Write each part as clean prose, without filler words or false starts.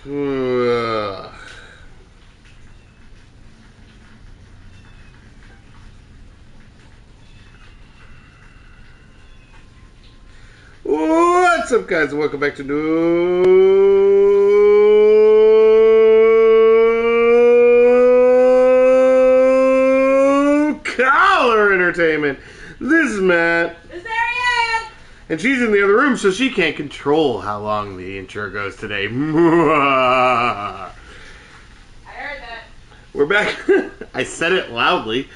What's up, guys? Welcome back to New Collar Entertainment. This is Matt. This is Ariane. And she's in the other room, so she can't control how long the intro goes today. I heard that. We're back. I said it loudly.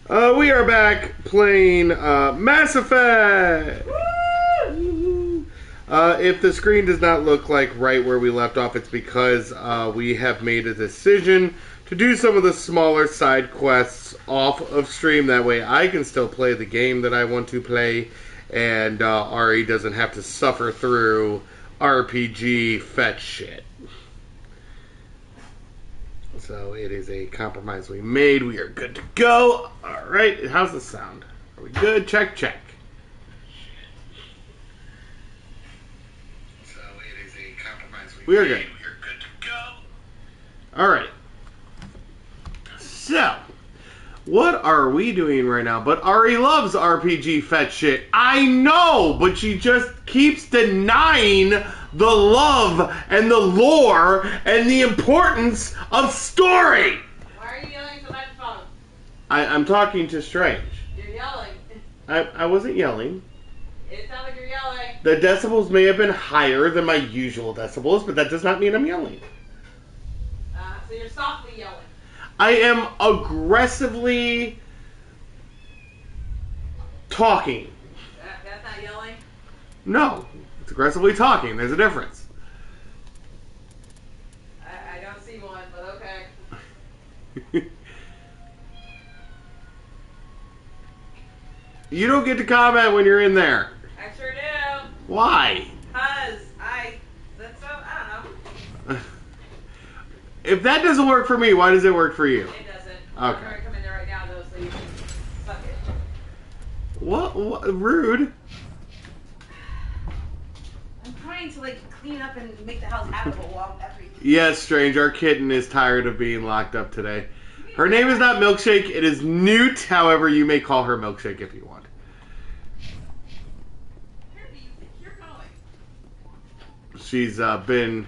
We are back playing Mass Effect. If the screen does not look like right where we left off, it's because we have made a decision to do some of the smaller side quests off of stream. That way I can still play the game that I want to play, and Ari doesn't have to suffer through RPG fetch shit. So it is a compromise we made. We are good to go. Alright, how's the sound? Are we good? Check, check. So it is a compromise we are good. We are good to go. Alright. So, what are we doing right now? But Ari loves RPG fetch shit. I know, but she just keeps denying the love and the lore and the importance of story. Why are you yelling so much phone? I'm talking to Strange. You're yelling. I wasn't yelling. It sounds like you're yelling. The decibels may have been higher than my usual decibels, but that does not mean I'm yelling. So you're softly yelling. I am aggressively talking. That's not yelling? No, it's aggressively talking. There's a difference. I don't see one, but okay. You don't get to comment when you're in there. I sure do. Why? Because I don't know. If that doesn't work for me, why does it work for you? It doesn't. Okay. I'm going to come in there right now, though, so you can suck it. What? Rude. I'm trying to, clean up and make the house habitable while everything. Yes, Strange. Our kitten is tired of being locked up today. Her name is not Milkshake. It is Newt. However, you may call her Milkshake if you want. Where do you think you're going? She's been...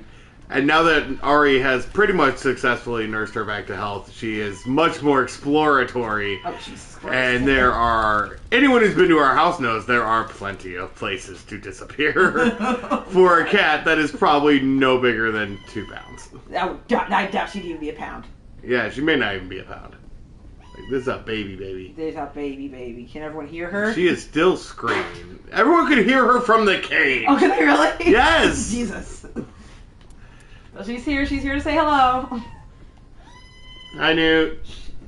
And now that Ari has pretty much successfully nursed her back to health, she is much more exploratory. Oh, Jesus Christ. And there are... Anyone who's been to our house knows there are plenty of places to disappear for a cat that is probably no bigger than 2 pounds. I doubt she'd even be a pound. Yeah, she may not even be a pound. This is a baby. There's a baby. Can everyone hear her? She is still screaming. Everyone could hear her from the cage. Oh, can they really? Yes! Jesus. Well, she's here. She's here to say hello. Hi, Newt.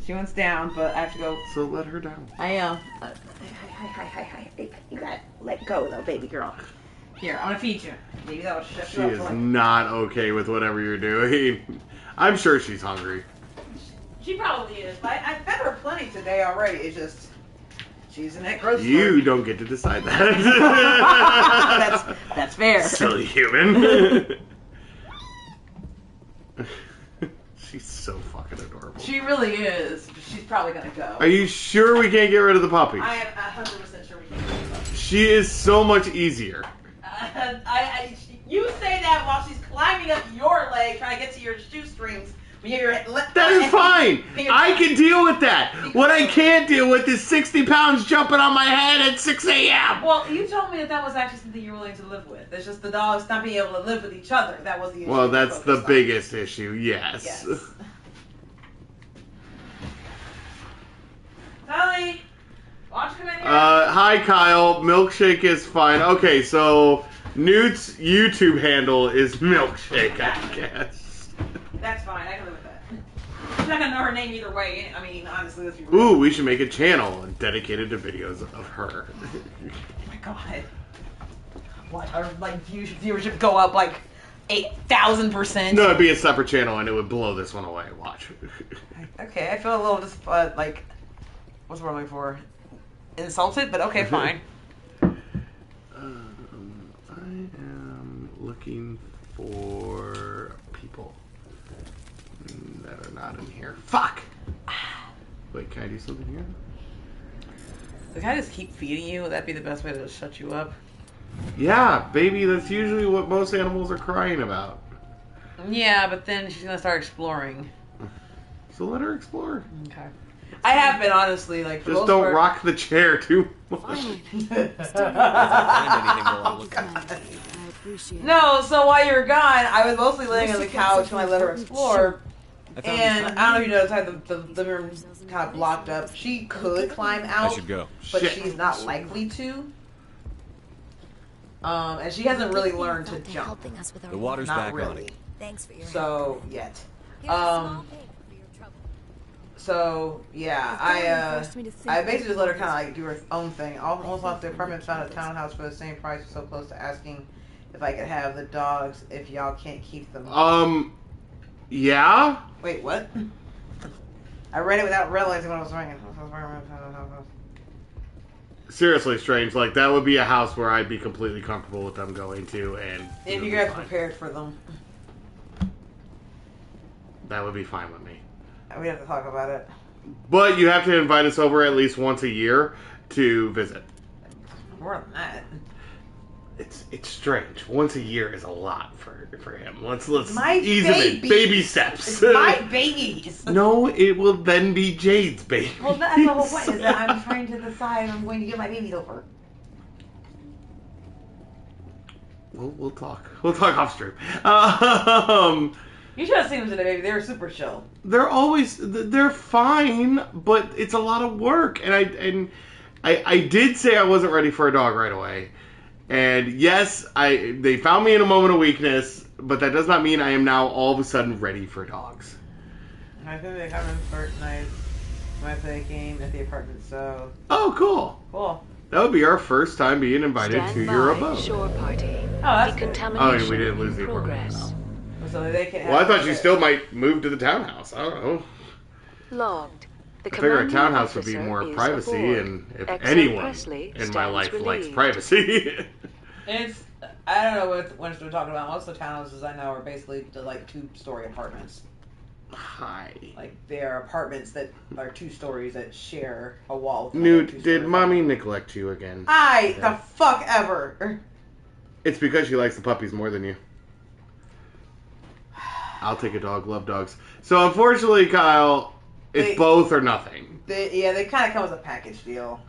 She wants down, but I have to go. So let her down. I am. Hi. You gotta let go, though, baby girl. Here, I'm gonna feed you. Maybe that'll shut She you up. is not okay with whatever you're doing. I'm sure she's hungry. She probably is. But I fed her plenty today already. It's just she's in that grocery store. You don't get to decide that. that's fair. Silly human. She's so fucking adorable. She really is. She's probably gonna go. Are you sure we can't get rid of the puppy? I am 100% sure we can get rid of her. She is so much easier. You say that while she's climbing up your leg trying to get to your shoestrings. That is fine. I can deal with that. What I can't deal with is 60 pounds jumping on my head at 6 a.m. Well, you told me that was actually something you're willing to live with. It's just the dogs not being able to live with each other. That was the issue. Well, that's the biggest issue, yes. Sally, why don't you come in here? Hi, Kyle. Milkshake is fine. Okay, so Newt's YouTube handle is Milkshake, I guess. That's fine. I can live with that. She's not gonna know her name either way. I mean, honestly, let's be real. Ooh, we should make a channel dedicated to videos of her. Oh my god. What? Our viewership go up 8,000%. No, it'd be a separate channel and it would blow this one away. Watch. Okay, I feel a little just what's the word I'm looking for? Insulted, but okay, fine. I am looking for people that are not in here. Fuck! Wait, can I do something here? Can I just keep feeding you? Would that be the best way to shut you up? Yeah, baby, that's usually what most animals are crying about. Yeah, but then she's gonna start exploring. So let her explore. Okay. I have been, honestly, like, for just most don't part... rock the chair too much. No, so while you were gone, I was mostly laying on the couch when I let her explore. And I don't know if you noticed, I had the living room kind of blocked up. She could climb out, I should go. but Shit. she's not likely to. And she hasn't really learned to jump. The water's Not back on really. it. Thanks for your So, yet. Here's a small payment for your trouble. So, yeah, I basically just let her kind of like do her own thing. Almost off the apartment, found a townhouse for the same price, so close to asking if I could have the dogs if y'all can't keep them. Yeah? Wait, what? I read it without realizing what I was writing. Seriously, Strange, like, that would be a house where I'd be completely comfortable with them going to, and... If you guys prepared for them. That would be fine with me. We have to talk about it. But you have to invite us over at least once a year to visit. More than that. It's strange. Once a year is a lot for him. Let's My ease him in. baby. Baby steps. It's my babies. No, it will then be Jade's baby. Well, that's the whole point, is that I'm trying to decide if I'm going to give my babies over. We'll talk. We'll talk off stream. You should have seen them today, baby. They were super chill. They're fine, but it's a lot of work. And I did say I wasn't ready for a dog right away. And yes, they found me in a moment of weakness, but that does not mean I am now all of a sudden ready for dogs. I think they come in Fortnite. Might play a game at the apartment, so... Oh, cool. Cool. That would be our first time being invited to your abode. Shore party. Oh, that's good. Decontamination We didn't lose the progress. apartment. So they can Well, I thought you still might move to the townhouse. I don't know. Logged. The I figure a commanding townhouse would be officer more is privacy, aboard. and if Exo anyone Presley in my stands life likes relieved. privacy. It's... I don't know what we're talking about. Most of the townhouses I know are basically like 2-story apartments. Hi. Like, they are apartments that are 2 stories that share a wall. with another Newt, 2-story did mommy apartment. neglect you again? The fuck ever. It's because she likes the puppies more than you. I'll take a dog, love dogs. So unfortunately, Kyle, it's both or nothing. They kind of come as a package deal.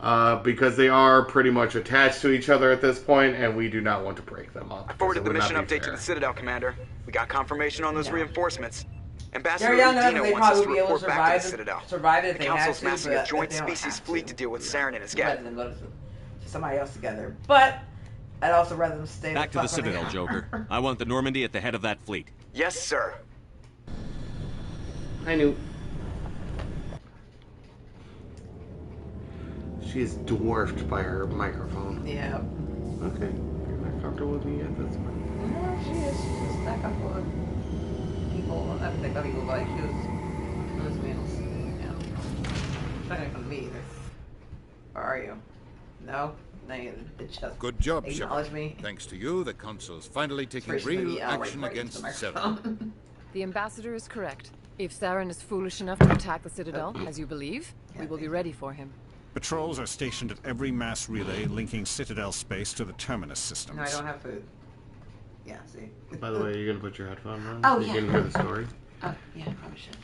Because they are pretty much attached to each other at this point, and we do not want to break them up. I forwarded the It would not mission be update to fair. the Citadel, Commander. We got confirmation on those reinforcements. Ambassador They're young enough Udina that they wants us probably to be able to report back to the survive Citadel. it if The they had Council's to, massing but a if joint they don't species have fleet to deal with Saren and his gang. rather than go to somebody else together. But I'd also rather them stay Back to the fuck where they Citadel, are. Joker. I want the Normandy at the head of that fleet. Yes, sir. I knew. She is dwarfed by her microphone. Yeah. Okay. You're not comfortable with me yet, that's fine. No, she is. She's just not comfortable with people. I don't think people, but she was males. Yeah. She's not gonna come to me either. Or are you? No? No, you just Good job, acknowledge Shepard. me. Thanks to you, the Council's finally taking Especially real me, right action into against the Saren. microphone. The ambassador is correct. If Saren is foolish enough to attack the Citadel, as you believe, we will be ready for him. Patrols are stationed at every mass relay linking Citadel space to the terminus systems. No, I don't have food. Yeah, see. By the way, are you going to put your headphone on? Oh, so yeah. you can hear the story? Oh, yeah, I probably should.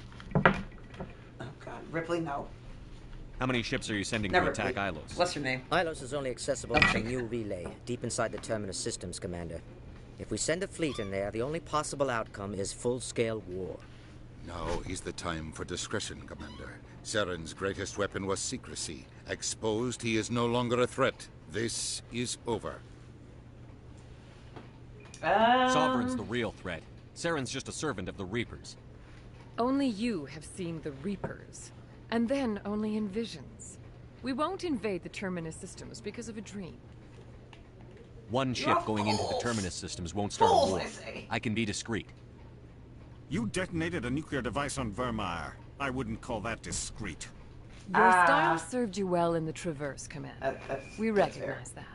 Oh, God. Ripley, no. How many ships are you sending Never to attack Ripley. Ilos? What's your name? Ilos is only accessible Okay. from a new relay, deep inside the terminus systems, Commander. If we send a fleet in there, the only possible outcome is full-scale war. Now is the time for discretion, Commander. Saren's greatest weapon was secrecy. Exposed, he is no longer a threat. This is over. Sovereign's the real threat. Saren's just a servant of the Reapers. Only you have seen the Reapers, and then only in visions. We won't invade the terminus systems because of a dream. One ship going into the terminus systems won't start a Fools, war. I say. I can be discreet. You detonated a nuclear device on Vermeer. I wouldn't call that discreet. Your style served you well in the Traverse, Commander. That's We fair. recognize that.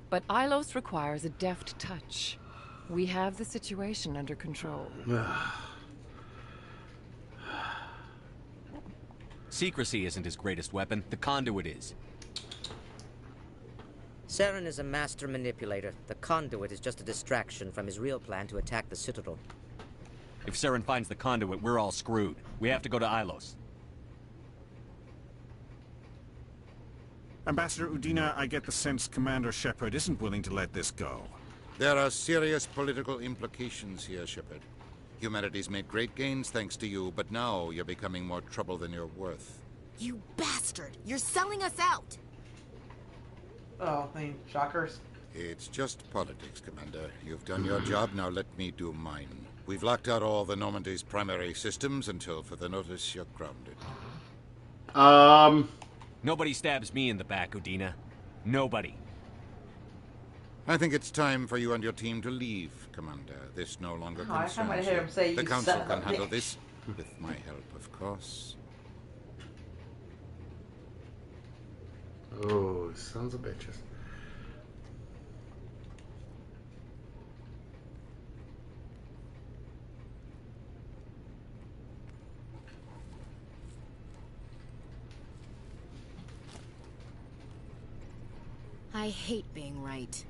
But Ilos requires a deft touch. We have the situation under control. Secrecy isn't his greatest weapon. The conduit is. Saren is a master manipulator. The conduit is just a distraction from his real plan to attack the Citadel. If Saren finds the conduit, we're all screwed. We have to go to Ilos. Ambassador Udina, I get the sense Commander Shepard isn't willing to let this go. There are serious political implications here, Shepard. Humanity's made great gains thanks to you, but now you're becoming more trouble than you're worth. You bastard! You're selling us out! Oh, I mean, shockers. It's just politics, Commander. You've done your job, now let me do mine. We've locked out all the Normandy's primary systems until further notice you're grounded. Nobody stabs me in the back, Udina. Nobody. I think it's time for you and your team to leave, Commander. This no longer I concerns might you. hear him say, The "You Council son of can a handle bitch." this, with my help, of course. Oh, sons of bitches. I hate being right.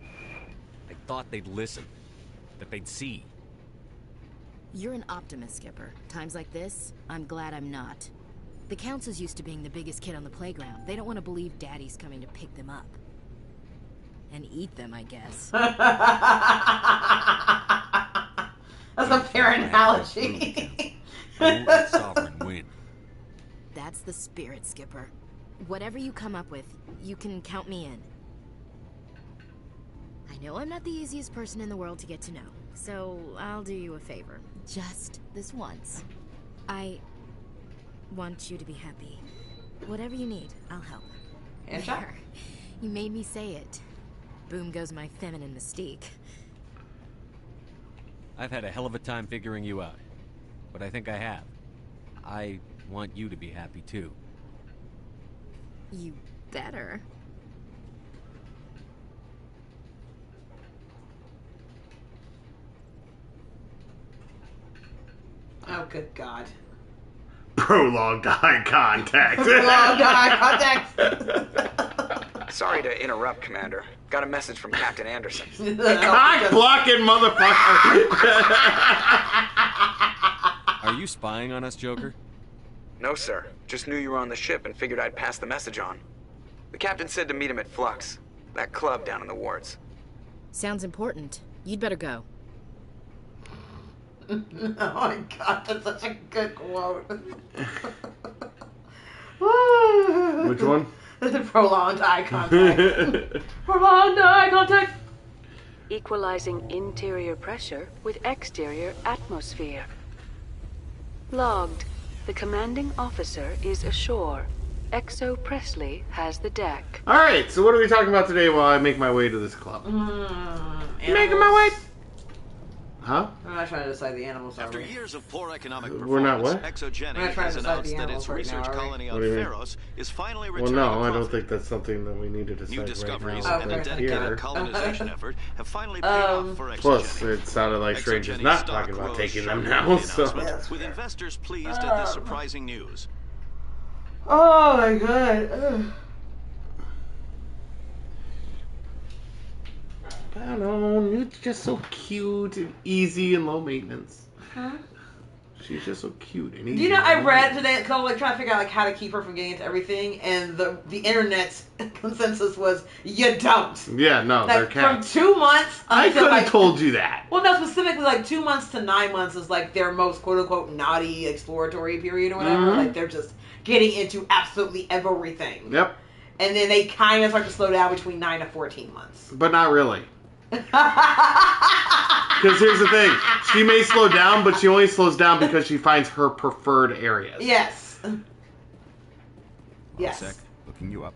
I thought they'd listen. That they'd see. You're an optimist, Skipper. Times like this, I'm glad I'm not. The Council's used to being the biggest kid on the playground. They don't want to believe Daddy's coming to pick them up. And eat them, I guess. That's a fair analogy. We'll let Sovereign win. That's the spirit, Skipper. Whatever you come up with, you can count me in. I know I'm not the easiest person in the world to get to know, so I'll do you a favor. Just this once. I want you to be happy. Whatever you need, I'll help. And There. You made me say it. Boom goes my feminine mystique. I've had a hell of a time figuring you out. But I think I have. I want you to be happy too. You better. Oh, good God. Prolonged eye contact. Prolonged eye contact. Sorry to interrupt, Commander. Got a message from Captain Anderson. Cock blocking motherfucker. Are you spying on us, Joker? No, sir. Just knew you were on the ship and figured I'd pass the message on. The captain said to meet him at Flux, that club down in the wards. Sounds important. You'd better go. Oh my God, that's such a good quote. Which one? The prolonged eye contact. Prolonged eye contact. Equalizing interior pressure with exterior atmosphere. Logged. The commanding officer is ashore. Exo Presley has the deck. Alright, so what are we talking about today while I make my way to this club? Making my way. Huh? I'm not trying to decide the animals. After years of poor economic performance, We're not what? Exogenic We're not trying has to decide announced the that animals its right research now, are we? colony What on do you mean? Pharos is finally Well, returning no, a I don't profit. think that's something that we need to decide New right discoveries now. and a right dedicated here. colonization effort have finally paid off for Plus, Exogenic. it sounded like Strange is Exogenic not stock talking about rose taking them sharply now, with the so... announcement, with investors pleased at this surprising news. Oh my God. Ugh. I don't know, Newt's just so cute and easy and low maintenance. Huh? She's just so cute and easy. Do you know, and I low read maintenance. today, because I'm like trying to figure out like how to keep her from getting into everything, and the internet's consensus was, you don't. Yeah, no, they're Like, from cats. 2 months I until could have like, told you that. well, no, specifically like 2 months to 9 months is like their most quote unquote naughty exploratory period or whatever. Mhm. Like they're just getting into absolutely everything. Yep, And then they kind of start to slow down between 9 to 14 months. but not really. Because here's the thing. She may slow down, but she only slows down because she finds her preferred areas. Yes. Yes. Sec, looking you up.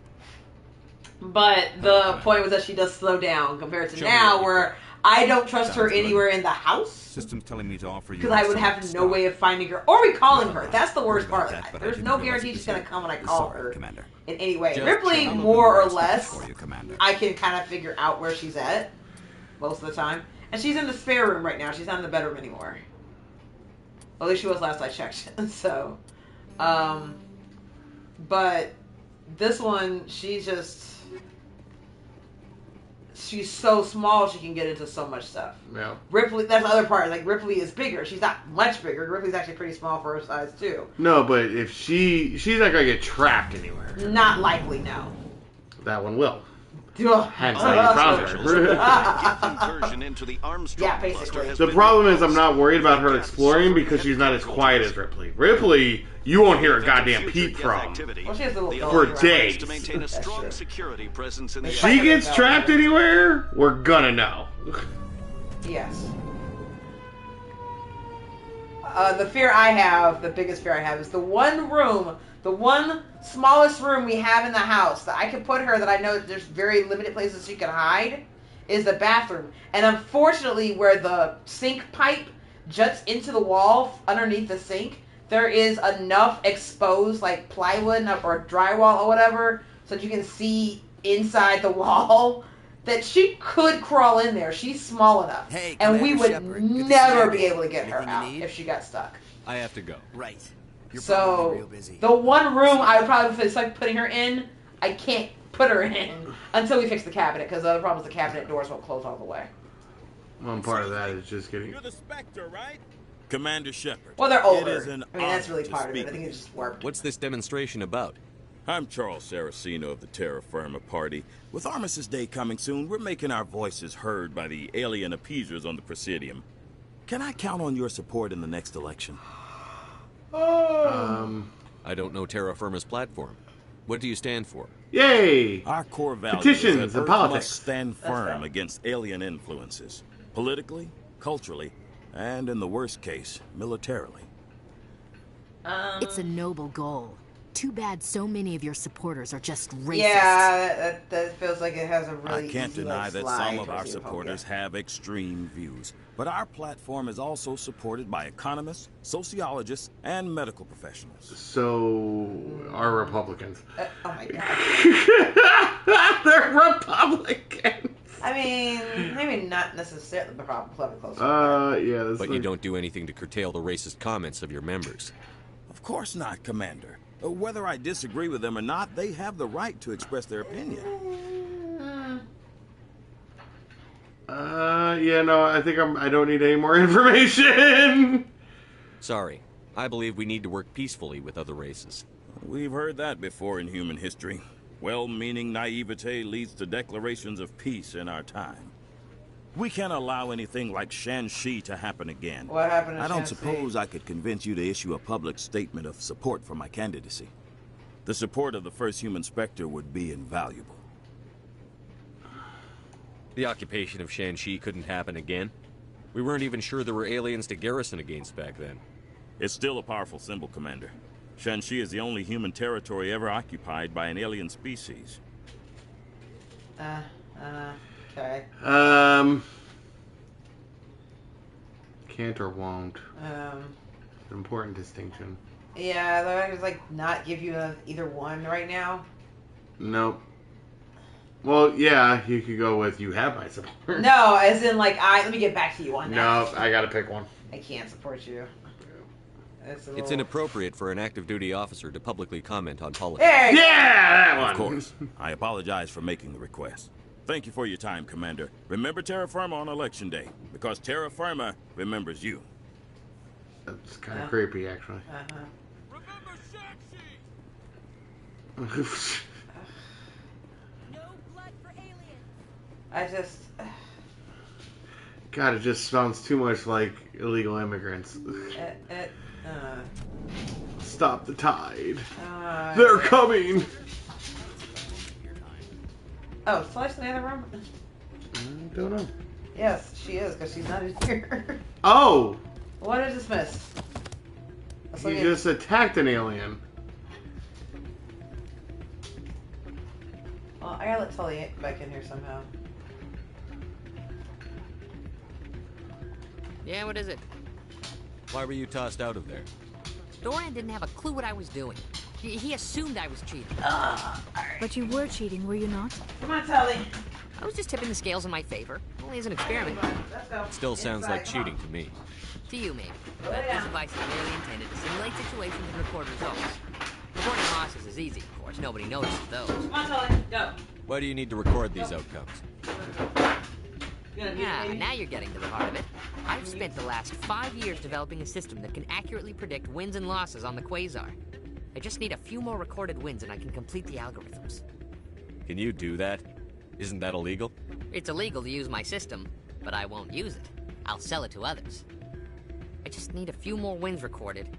But the point was that she does slow down compared to Show me now what you where I don't trust her anywhere in the house. System's telling me to offer you. Because I would have no way of finding her or recalling her. That's the worst part. There's no guarantee she's going to come when I call her Commander. in any way. Just Ripley, check. more or less, For you, Commander. I can kind of figure out where she's at most of the time. And she's in the spare room right now. She's not in the bedroom anymore. At least she was last I checked. So, but this one, she's so small she can get into so much stuff. Yeah. Ripley, that's the other part. Like, Ripley is bigger. She's not much bigger. Ripley's actually pretty small for her size, too. No, but if she's not gonna get trapped anywhere. Not likely, no. That one will. Ugh. Hence, I found her. Conversion into the Armstrong Yeah, basically. cluster has The been problem is I'm not worried about her reversed. exploring because she's not as quiet as Ripley. Ripley, you won't hear a goddamn peep from. Well, she has a little The dog For other around. days. to maintain a That's strong true. security presence in the If Like she a gets dog. trapped anywhere, we're gonna know. Yes. The biggest fear I have is the one room, the one smallest room we have in the house that I can put her that I know there's very limited places she can hide is the bathroom. And unfortunately, where the sink pipe juts into the wall underneath the sink, there is enough exposed like plywood or drywall or whatever so that you can see inside the wall that she could crawl in there. She's small enough. Hey, and we Commander would Shepard, good to see never you be again. able to get her Anything you out need? if she got stuck. I have to go. Right. You're probably real So, busy. the one room I would probably feel like putting her in, I can't put her in until we fix the cabinet, because the other problem is the cabinet doors won't close all the way. One part of that is just getting. You're the Spectre, right? Commander Shepard. Well, they're older. It is an I mean, that's honor really to part of it. speak I think with it just warped. What's this demonstration about? I'm Charles Saraceno of the Terra Firma Party. With Armistice Day coming soon, we're making our voices heard by the alien appeasers on the Presidium. Can I count on your support in the next election? I don't know Terra Firma's platform. What do you stand for? Yay! Our core value Petitions is that and Earth politics. must stand firm against alien influences, politically, culturally, and in the worst case, militarily. It's a noble goal. Too bad so many of your supporters are just racist. Yeah, that feels like it has a really I can't easy, deny like, that slide some of our towards supporters have extreme views, but our platform is also supported by economists, sociologists, and medical professionals. So, are Republicans. oh my god. They're Republicans! I mean, maybe not necessarily, but probably close. Yeah, that's But you don't do anything to curtail the racist comments of your members. Of course not, Commander. Whether I disagree with them or not, they have the right to express their opinion. Yeah, no, I think I don't need any more information! Sorry. I believe we need to work peacefully with other races. We've heard that before in human history. Well-meaning naivete leads to declarations of peace in our time. We can't allow anything like Shanxi to happen again. What happened to I don't Shanxi? suppose I could convince you to issue a public statement of support for my candidacy. The support of the first human Spectre would be invaluable. The occupation of Shanxi couldn't happen again. We weren't even sure there were aliens to garrison against back then. It's still a powerful symbol, Commander. Shanxi is the only human territory ever occupied by an alien species. Okay. Can't or won't. An important distinction. Yeah, they're just like not give you either one right now. Nope. Well, yeah, you could go with you have my support. No, as in like let me get back to you on that. No, I gotta pick one. I can't support you. It's inappropriate for an active duty officer to publicly comment on politics. There you go. Yeah, that one. Of course. I apologize for making the request. Thank you for your time, Commander. Remember Terra Firma on Election Day, because Terra Firma remembers you. That's kind of creepy, actually. I just. God, it just sounds too much like illegal immigrants. Stop the tide. They're coming! Oh, Celeste in the other room? I don't know. Yes, she is, because she's not in here. Oh! What did I just miss? You just attacked an alien. Well, I gotta let Tully back in here somehow. Yeah, what is it? Why were you tossed out of there? Doran didn't have a clue what I was doing. He assumed I was cheating. But you were cheating, were you not? Come on, Tully. I was just tipping the scales in my favor. Only as an experiment. Let's go. Still sounds like cheating to me. To you, maybe. But this device is merely intended to simulate situations and record results. Recording losses is easy, of course. Nobody notices those. Come on, Tully. Go. Why do you need to record these outcomes? Yeah, now you're getting to the heart of it. I've spent the last 5 years developing a system that can accurately predict wins and losses on the Quasar. I just need a few more recorded wins and I can complete the algorithms. Can you do that? Isn't that illegal? It's illegal to use my system, but I won't use it. I'll sell it to others. I just need a few more wins recorded.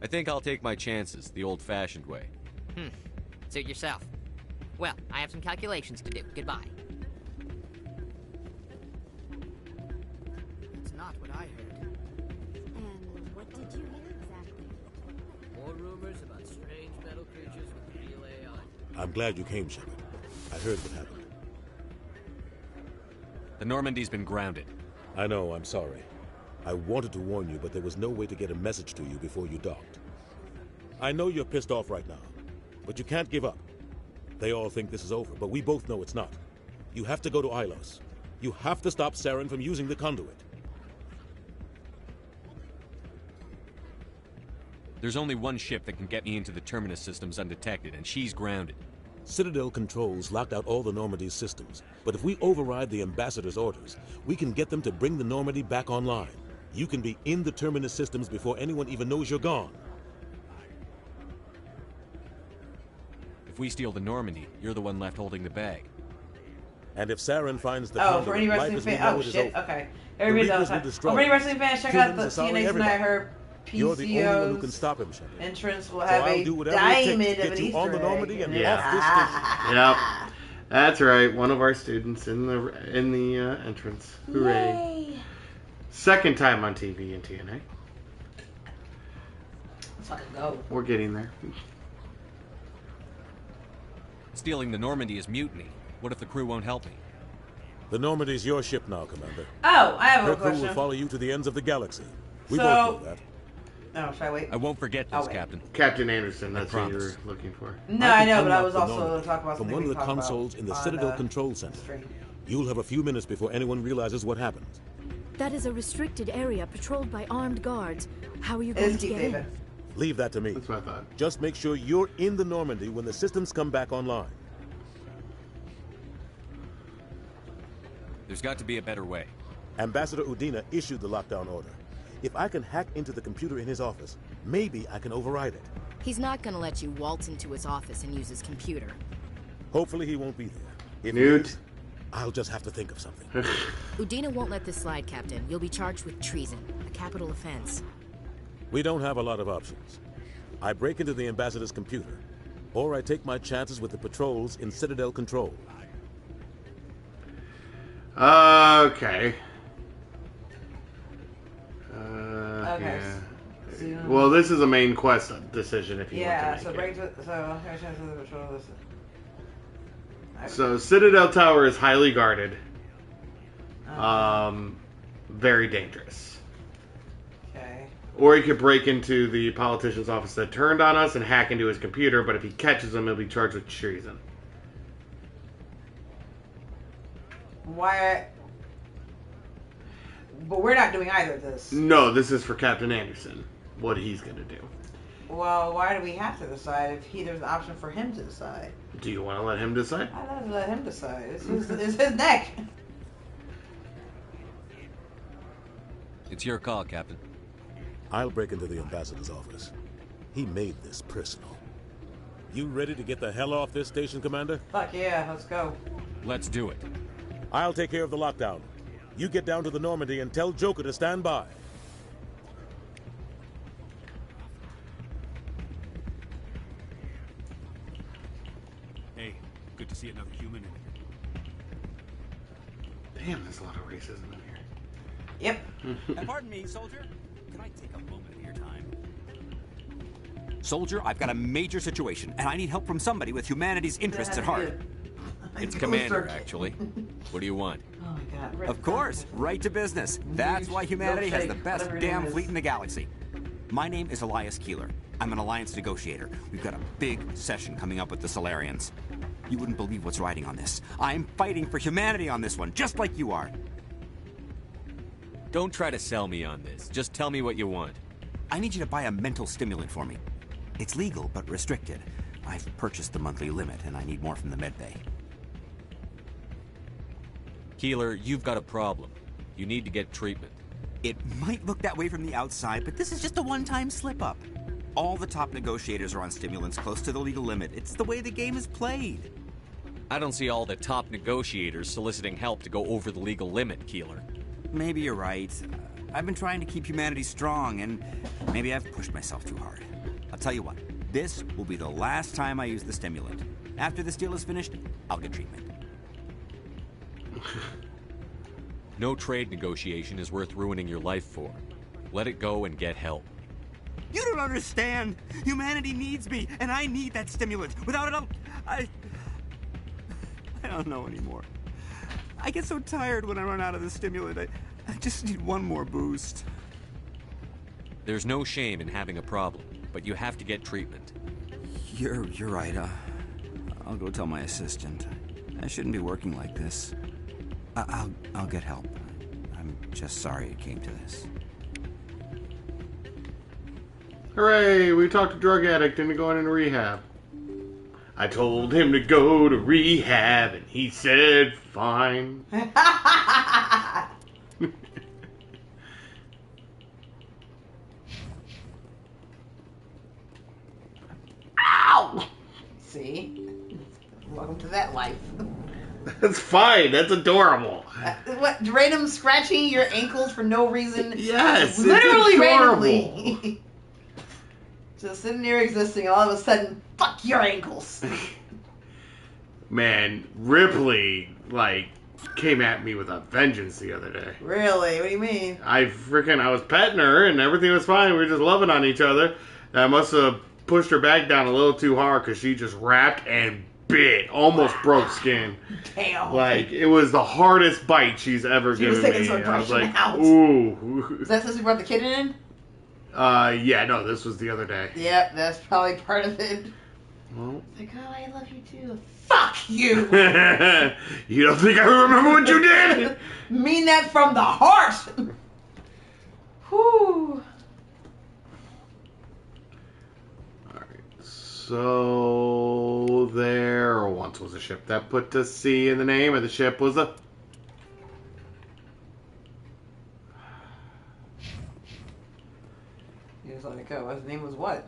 I think I'll take my chances the old-fashioned way. Suit yourself. Well, I have some calculations to do. Goodbye. That's not what I heard. And what did you hear exactly? More rumors about strange metal creatures with real AI. I'm glad you came, Shepard. I heard what happened. The Normandy's been grounded. I know, I'm sorry. I wanted to warn you, but there was no way to get a message to you before you docked. I know you're pissed off right now, but you can't give up. They all think this is over, but we both know it's not. You have to go to Ilos. You have to stop Saren from using the conduit. There's only one ship that can get me into the Terminus systems undetected, and she's grounded. Citadel controls locked out all the Normandy's systems, but if we override the Ambassador's orders, we can get them to bring the Normandy back online. You can be in the Terminus systems before anyone even knows you're gone. If we steal the Normandy, you're the one left holding the bag. And if Saren finds the for any wrestling fan. Oh shit. Okay. Everybody knows. For any wrestling fans, check out the TNA Tonight Her You're the only one who can PCO's stop him, Shepard. entrance will have a do whatever it takes to diamond of get an you on the Easter Normandy egg. and Yeah. off this station. Yep. That's right. One of our students in the entrance. Hooray. Yay. Second time on TV in TNA. Let's fucking go. We're getting there. Stealing the Normandy is mutiny. What if the crew won't help me? The Normandy's your ship now, Commander. Oh, I have Her a crew question. will follow you to the ends of the galaxy. We So- both know that. Oh, should I wait? I won't forget this, Captain. Captain Anderson, that's what you promise. were looking for. No, I know, can but I unlock was the also Normandy talking about from something one of we the talked about consoles in the on, Citadel Control Center. stream. You'll have a few minutes before anyone realizes what happened. That is a restricted area patrolled by armed guards. How are you going to get in? Leave that to me. That's what I thought. Just make sure you're in the Normandy when the systems come back online. There's got to be a better way. Ambassador Udina issued the lockdown order. If I can hack into the computer in his office, maybe I can override it. He's not gonna let you waltz into his office and use his computer. Hopefully he won't be there. If he Newt. is, I'll just have to think of something. Udina won't let this slide, Captain. You'll be charged with treason, a capital offense. We don't have a lot of options. I break into the Ambassador's computer, or I take my chances with the patrols in Citadel Control. Okay. Okay. Yeah. So- Well, this is a main quest decision if you Yeah, want to so make break to, so here's chance of the patrol of this. So Citadel Tower is highly guarded. Very dangerous. Okay. Or he could break into the politician's office that turned on us and hack into his computer, but if he catches him, he'll be charged with treason. Why? But we're not doing either of this. No, this is for Captain Anderson. What he's gonna do. Well, why do we have to decide if there's an option for him to decide? Do you want to let him decide? I'd like to let him decide. It's his neck. It's your call, Captain. I'll break into the ambassador's office. He made this personal. You ready to get the hell off this station, Commander? Fuck yeah, let's go. Let's do it. I'll take care of the lockdown. You get down to the Normandy and tell Joker to stand by. Hey, good to see another human in here. Damn, there's a lot of racism in here. Yep. Pardon me, soldier. Can I take a moment of your time? Soldier, I've got a major situation, and I need help from somebody with humanity's interests at heart. It's Commander, actually. What do you want? Oh my god. Of course, right to business. That's why humanity has the best damn fleet in the galaxy. My name is Elias Keeler. I'm an alliance negotiator. We've got a big session coming up with the Solarians. You wouldn't believe what's riding on this. I'm fighting for humanity on this one, just like you are. Don't try to sell me on this. Just tell me what you want. I need you to buy a mental stimulant for me. It's legal, but restricted. I've purchased the monthly limit, and I need more from the medbay. Keeler, you've got a problem. You need to get treatment. It might look that way from the outside, but this is just a one-time slip-up. All the top negotiators are on stimulants close to the legal limit. It's the way the game is played. I don't see all the top negotiators soliciting help to go over the legal limit, Keeler. Maybe you're right. I've been trying to keep humanity strong, and maybe I've pushed myself too hard. I'll tell you what, this will be the last time I use the stimulant. After this deal is finished, I'll get treatment. No trade negotiation is worth ruining your life for. Let it go and get help. You don't understand! Humanity needs me, and I need that stimulant. Without it, I don't know anymore. I get so tired when I run out of the stimulant. I just need one more boost. There's no shame in having a problem, but you have to get treatment. You're right. I'll go tell my assistant. I shouldn't be working like this. I'll get help. I'm just sorry it came to this. Hooray! We talked to drug addict into going into rehab. I told him to go to rehab, and he said fine. Ow! See? Welcome to that life. That's fine. That's adorable. What? Random scratching your ankles for no reason? Yes, literally it's randomly. Just sitting there existing, and all of a sudden, fuck your ankles. Man, Ripley, came at me with a vengeance the other day. Really? What do you mean? I was petting her, and everything was fine. We were just loving on each other. And I must have pushed her back down a little too hard, because she just wrapped and bit. Almost broke skin. Damn. It was the hardest bite she's ever given me. I was like, ooh. Is that since we brought the kid in? Yeah, no, this was the other day. Yep, that's probably part of it. Well. Like, oh, I love you too. Fuck you! You don't think I remember what you did? Mean that from the heart! Whew. Alright, so there once was a ship that put to sea, and the name of the ship was a... He was like, oh, his name was what?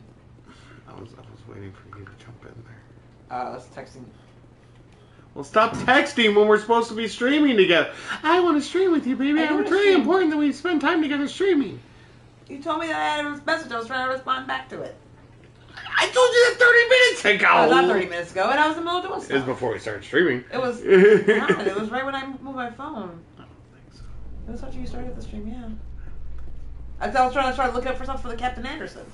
I was waiting for you to jump in there. I was texting. Well, stop texting when we're supposed to be streaming together. I want to stream with you, baby. It's really important that we spend time together streaming. You told me that I had a message. I was trying to respond back to it. I told you that 30 minutes ago. It was not 30 minutes ago, and I was in the middle of doing stuff. It was before we started streaming. It was not. It was right when I moved my phone. I don't think so. It was after you started the stream, yeah. I was trying to start looking up for something for the Captain Anderson.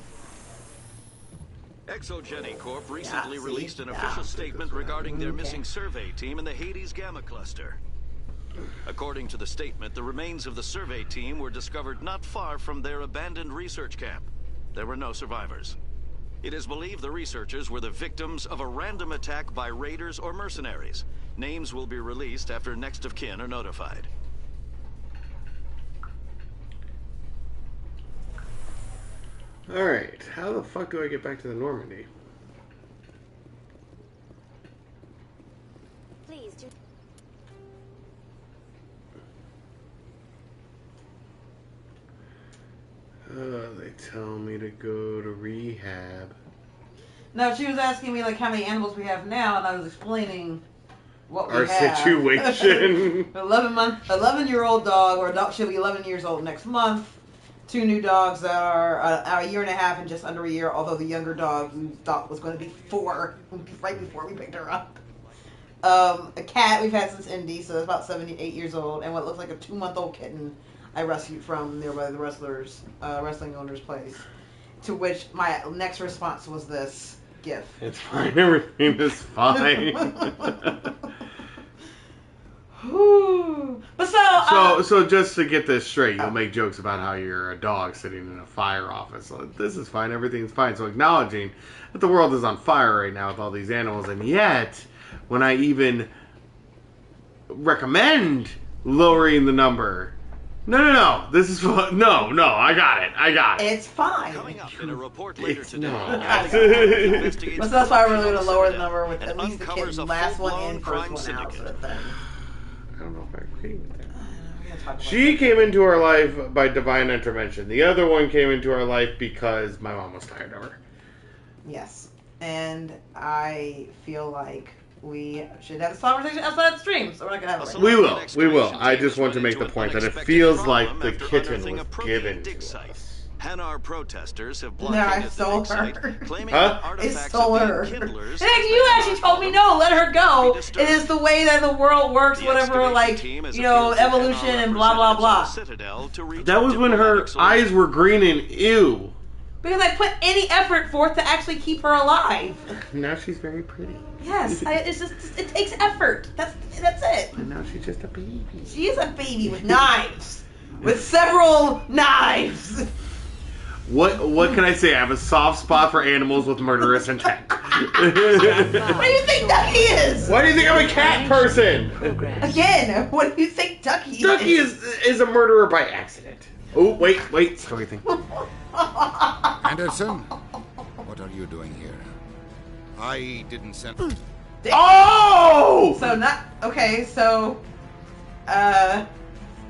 Exogeny Corp recently released an official statement regarding their missing survey team in the Hades Gamma Cluster. According to the statement, the remains of the survey team were discovered not far from their abandoned research camp. There were no survivors. It is believed the researchers were the victims of a random attack by raiders or mercenaries. Names will be released after next of kin are notified. Alright, how the fuck do I get back to the Normandy? Please do. They tell me to go to rehab. No, she was asking me like how many animals we have now, and I was explaining what we Our have. situation. 11-year-old dog, or a dog, she'll be 11 years old next month. 2 new dogs that are a year and a half and just under a year, although the younger dog we thought was going to be 4 right before we picked her up. A cat we've had since Indy, so it's about 78 years old, and what looks like a 2-month-old kitten I rescued from nearby the wrestling owner's place. To which my next response was this gif. It's fine, everything is fine. But so just to get this straight, you'll make jokes about how you're a dog sitting in a fire office. So this is fine, everything's fine. So acknowledging that the world is on fire right now with all these animals, and yet when I even recommend lowering the number, no, this is no, I got it. It's fine. Coming up in a report later today. But that's why we're really going to lower the number with at least the kitten. Last one in, first one out, sort of thing. I don't know if I agree with that. She came into our life by divine intervention. The other one came into our life because my mom was tired of her. Yes. And I feel like we should have this conversation outside the stream, so we're not going to have it right We will. I just want to make the point that it feels like the kitten was given to us. Hanar protesters have No, I blockaded the stole dig site, her. claiming Huh? that I artifacts stole of her. the kindlers. And you actually told me no, let her go. It is the way that the world works, whatever, like, you know, evolution and blah, blah, blah. That was when her eyes were green and ew. Because I put any effort forth to actually keep her alive. Now she's very pretty. Yes, it's just, it takes effort. That's it. And now she's just a baby. She is a baby with knives. With several knives. What can I say? I have a soft spot for animals with murderous intent. What do you think Ducky is? Why do you think I'm a cat person? Again, what do you think Ducky is? Ducky is a murderer by accident. Oh, wait, story thing. Anderson, what are you doing here? I didn't send... Oh! So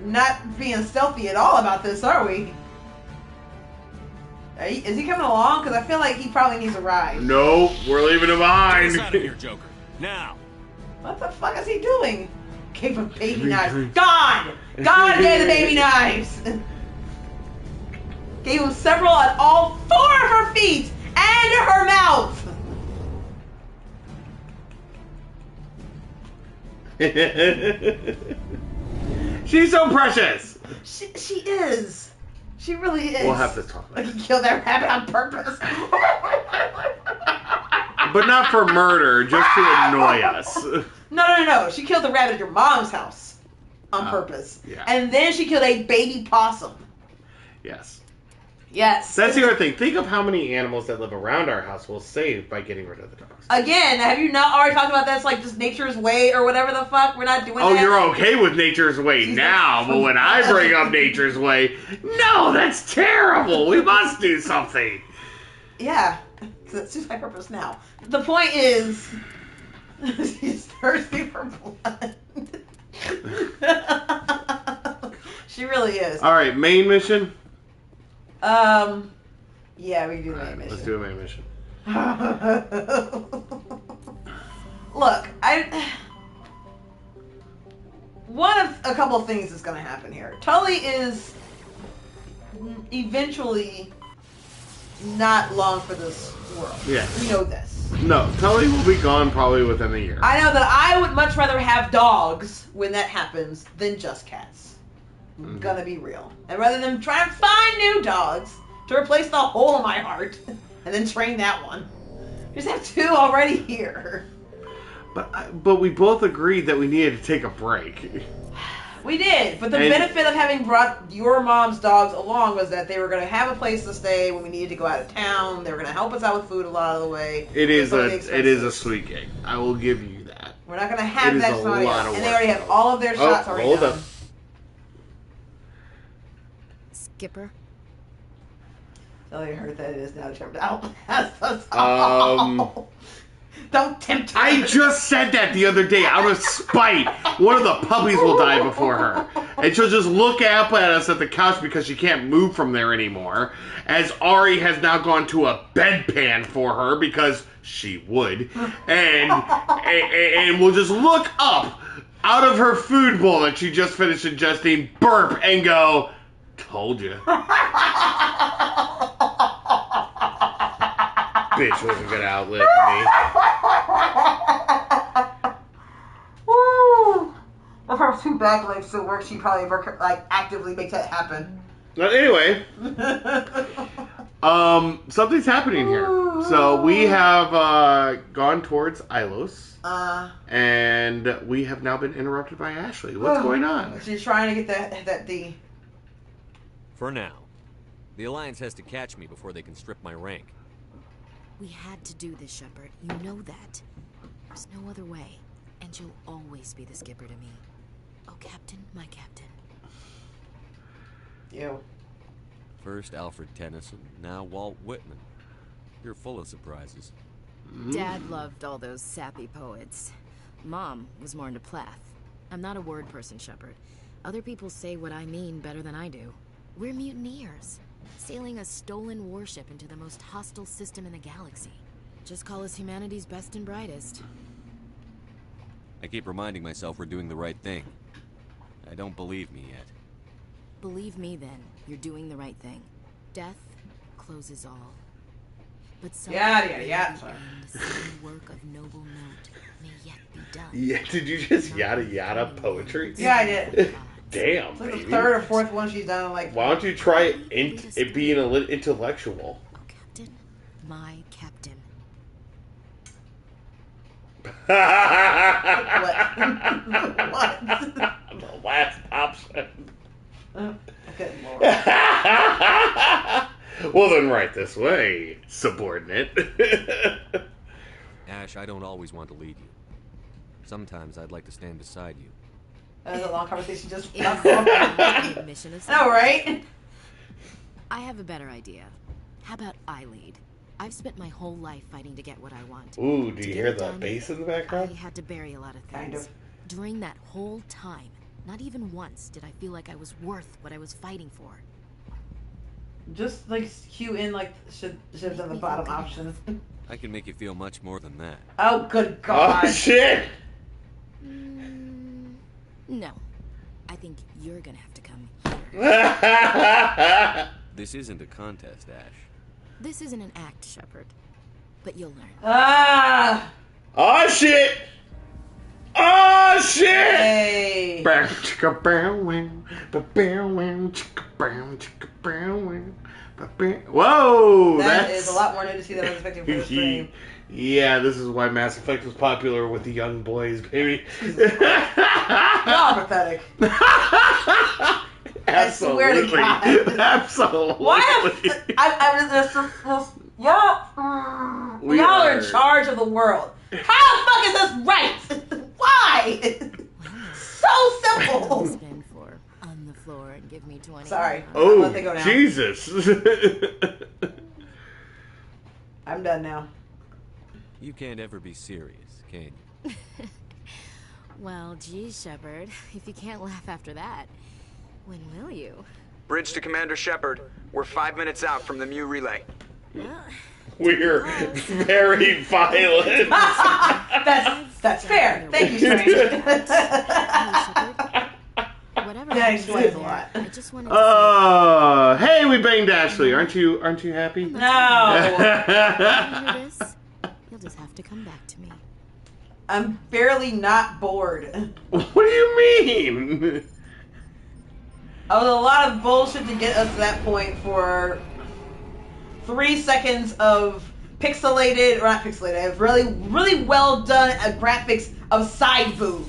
not being stealthy at all about this, are we? Is he coming along? Because I feel like he probably needs a ride. No, we're leaving him behind. Get us out of here, Joker. Now. What the fuck is he doing? Gave him baby knives. God gave the baby knives. Gave him several on all 4 of her feet and her mouth. She's so precious. She is. She really is. We'll have to talk about Like he killed that rabbit on purpose. But not for murder, just to annoy us. No. She killed the rabbit at your mom's house on purpose. Yeah. And then she killed a baby possum. Yes. Yes. That's the other thing. Think of how many animals that live around our house we'll save by getting rid of the dogs. Again, have you not already talked about this, like just nature's way or whatever the fuck? We're not doing that. Oh, you're okay with nature's way now, but when I bring up nature's way, no, that's terrible. We must do something. Yeah, because it suits my purpose now. The point is, she's thirsty for blood. She really is. All right, main mission. Yeah, we can do the main mission. Let's do a main mission. Look, a couple of things is going to happen here. Tully is eventually not long for this world. Yeah. We know this. No, Tully will be gone probably within a year. I know that I would much rather have dogs when that happens than just cats. I'm gonna be real. And rather than try to find new dogs to replace the hole in my heart and then train that one, just have 2 already here. But we both agreed that we needed to take a break. We did, but the benefit of having brought your mom's dogs along was that they were going to have a place to stay when we needed to go out of town. They were going to help us out with food a lot of the way. It is a sweet gig. I will give you that. We're not going to have It that is a somebody lot else. of And they work. already have all of their shots already hold done. up. Skipper? Telling her that it is now turned out. Don't tempt her. I just said that the other day out of spite. One of the puppies will die before her. And she'll just look up at us at the couch because she can't move from there anymore. As Ari has now gone to a bedpan for her because she would. And we'll just look up out of her food bowl that she just finished ingesting, burp, and go, told you. Bitch wasn't gonna outlive me. Woo! If her two back legs still work, she probably like actively makes that happen. But anyway, something's happening here. So we have gone towards Ilos, and we have now been interrupted by Ashley. What's going on? She's trying to get that D. For now. The Alliance has to catch me before they can strip my rank. We had to do this, Shepard. You know that. There's no other way. And you'll always be the skipper to me. Oh, Captain, my Captain. You. First Alfred Tennyson, now Walt Whitman. You're full of surprises. Dad loved all those sappy poets. Mom was more into Plath. I'm not a word person, Shepard. Other people say what I mean better than I do. We're mutineers, sailing a stolen warship into the most hostile system in the galaxy. Just call us humanity's best and brightest. I keep reminding myself we're doing the right thing. I don't believe me yet. Believe me then, you're doing the right thing. Death closes all. But some the work of noble note may yet be done. Yeah, did you just yada yada poetry? Yeah, I did. Damn, it's like baby. the third or fourth one she's done. Like, why don't you try it being a little intellectual? Oh, Captain, my Captain. What? The last option. Good Lord. Well, then right this way, subordinate. Ash, I don't always want to lead you. Sometimes I'd like to stand beside you. That was a long conversation just Admission of no, right? I have a better idea. How about I lead? I've spent my whole life fighting to get what I want. Ooh, do you hear the bass in the background? I had to bury a lot of things. Kind of. During that whole time, not even once did I feel like I was worth what I was fighting for. Just like cue in like should have done the bottom option. I can make you feel much more than that. Oh, good God! Oh shit! No, I think you're gonna have to come here. This isn't a contest, Ash. This isn't an act, Shepard, but you'll learn. Ah! Oh shit! Oh shit! Hey. Whoa! That is a lot more nudity than I was expecting for the stream. Yeah, this is why Mass Effect was popular with the young boys, baby. Y'all are pathetic. Absolutely. I swear to God. Absolutely. Why? I'm just y'all are in charge of the world. How the fuck is this right? Why? So simple. Spin for on the floor and give me 20. Sorry. Oh, let they go now. Jesus. I'm done now. You can't ever be serious, can you? Well, geez, Shepard, if you can't laugh after that, when will you? Bridge to Commander Shepard. We're 5 minutes out from the Mu relay. We're very violent. That's fair. Thank you, Strange. Whatever. That explains a lot. I just wanted to hey, we banged Ashley. Aren't you happy? No. hear this. You'll just have to come back to me. I'm barely not bored. What do you mean? It was a lot of bullshit to get us to that point for 3 seconds of pixelated, or not pixelated, really, really well done graphics of side boob.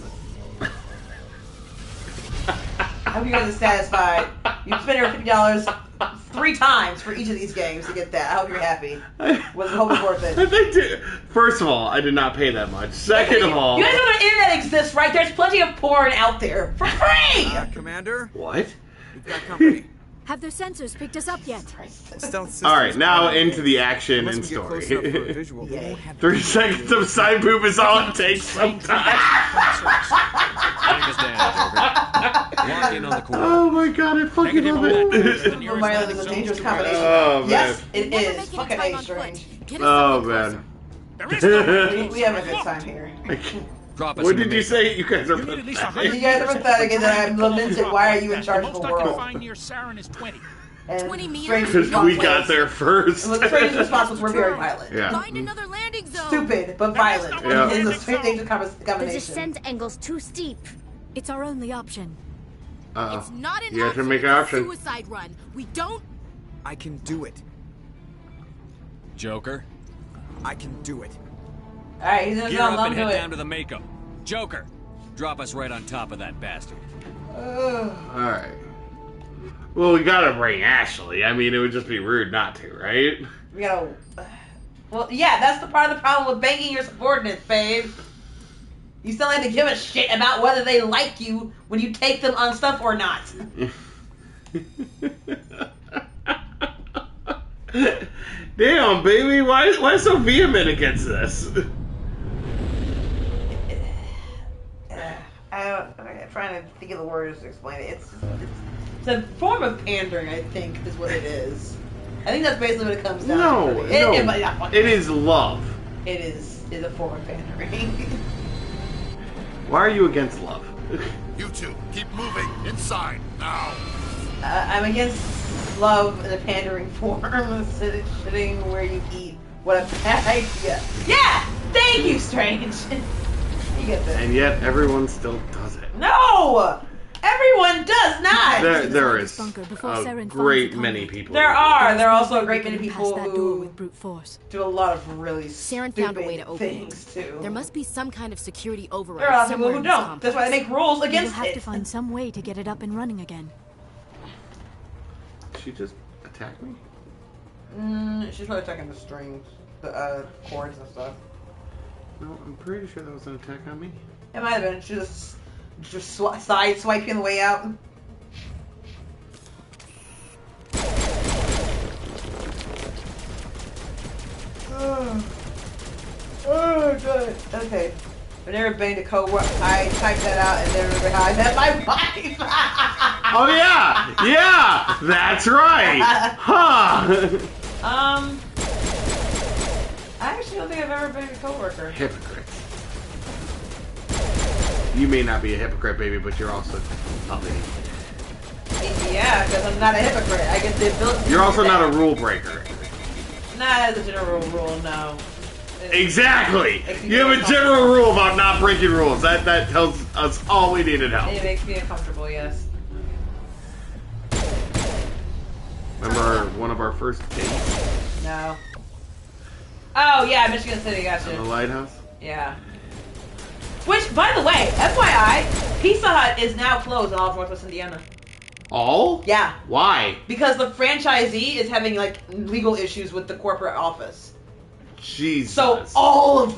I hope you guys are satisfied. You spent your $50 3 times for each of these games to get that. I hope you're happy. Was the hope was worth it? First of all, I did not pay that much. Second of all, you guys know the internet exists, right? There's plenty of porn out there for free. Commander. What? We've got company. Have their sensors picked us up yet? Alright, now into the action and story. 3 seconds of side poop is all it takes sometimes. Walk in on the corner. Oh my god, I fucking love it. Violent is a dangerous combination. Oh, yes, man. it is. Fucking A, Strange. Oh man. We have a good time here. What did you say? You guys are pathetic. You guys are pathetic and I'm lamented. Why are you in charge of the world? And 20 Because we got there first. Well, Strange's responses were very violent. Yeah. Find another landing zone. Stupid, but violent. Yeah. It is a straight dangerous The combination. descent angle's too steep. It's our only option. It's not an You have to option, make an it's a option. suicide run. We don't... I can do it. Joker, I can do it. Alright, he's gonna gear go. up Let and him do head it. down to the Mako. Joker, drop us right on top of that bastard. Alright. Well, we gotta bring Ashley. I mean, it would just be rude not to, right? We gotta. Well, yeah, that's the part of the problem with banging your subordinates, babe. You still have to give a shit about whether they like you when you take them on stuff or not. Damn, baby, why so vehement against this? I'm trying to think of the words to explain it. It's a form of pandering, I think, is what it is. I think that's basically what it comes down No, to. no. It is love. It is a form of pandering. Why are you against love? You two, keep moving. Inside, now. I'm against love in a pandering form. Sitting where you eat. What a bad idea. Yeah! Thank you, Strange! You get this. And yet, everyone still does it. No! Everyone does not! There is a great many people. There are. There are also a great many people who with brute force. do a lot of really Saren stupid found a way to open things, it. too. There must be some kind of security override There are a lot of people somewhere who in this don't. complex. That's why they make rules against We'll have it. to find some way to get it up and running again. She just attacked me? She's probably attacking the strings, the cords and stuff. No, I'm pretty sure that was an attack on me. It might have been. She just side swiping the way out. Oh, good. Okay. I've never banged a co-worker. I typed that out and then remember how I met my wife. Oh yeah! Yeah! That's right! Huh! I actually don't think I've ever banged a co-worker. Hypocrite. You may not be a hypocrite, baby, but you're also a lady. Yeah, because I'm not a hypocrite. I get the ability. You're also not a rule breaker. Not as a general rule, no. Exactly! You have a general rule about not breaking rules. That tells us all we need to know. It makes me uncomfortable, yes. Remember one of our first dates? No. Oh, yeah, Michigan City, gotcha. In the lighthouse? Yeah. Which, by the way, FYI, Pizza Hut is now closed in all of Northwest Indiana. All? Yeah. Why? Because the franchisee is having, like, legal issues with the corporate office. Jesus. So all of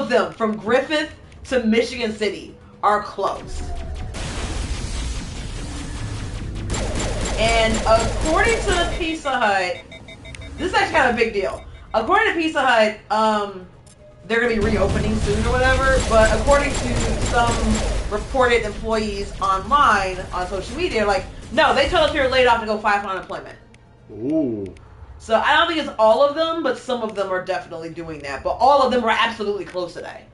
them, from Griffith to Michigan City, are closed. And according to the Pizza Hut, this is actually kind of a big deal. According to Pizza Hut, they're going to be reopening soon or whatever, but according to some reported employees online on social media, like, no, they told us we were laid off to go file for unemployment. Ooh. So I don't think it's all of them, but some of them are definitely doing that. But all of them were absolutely closed today.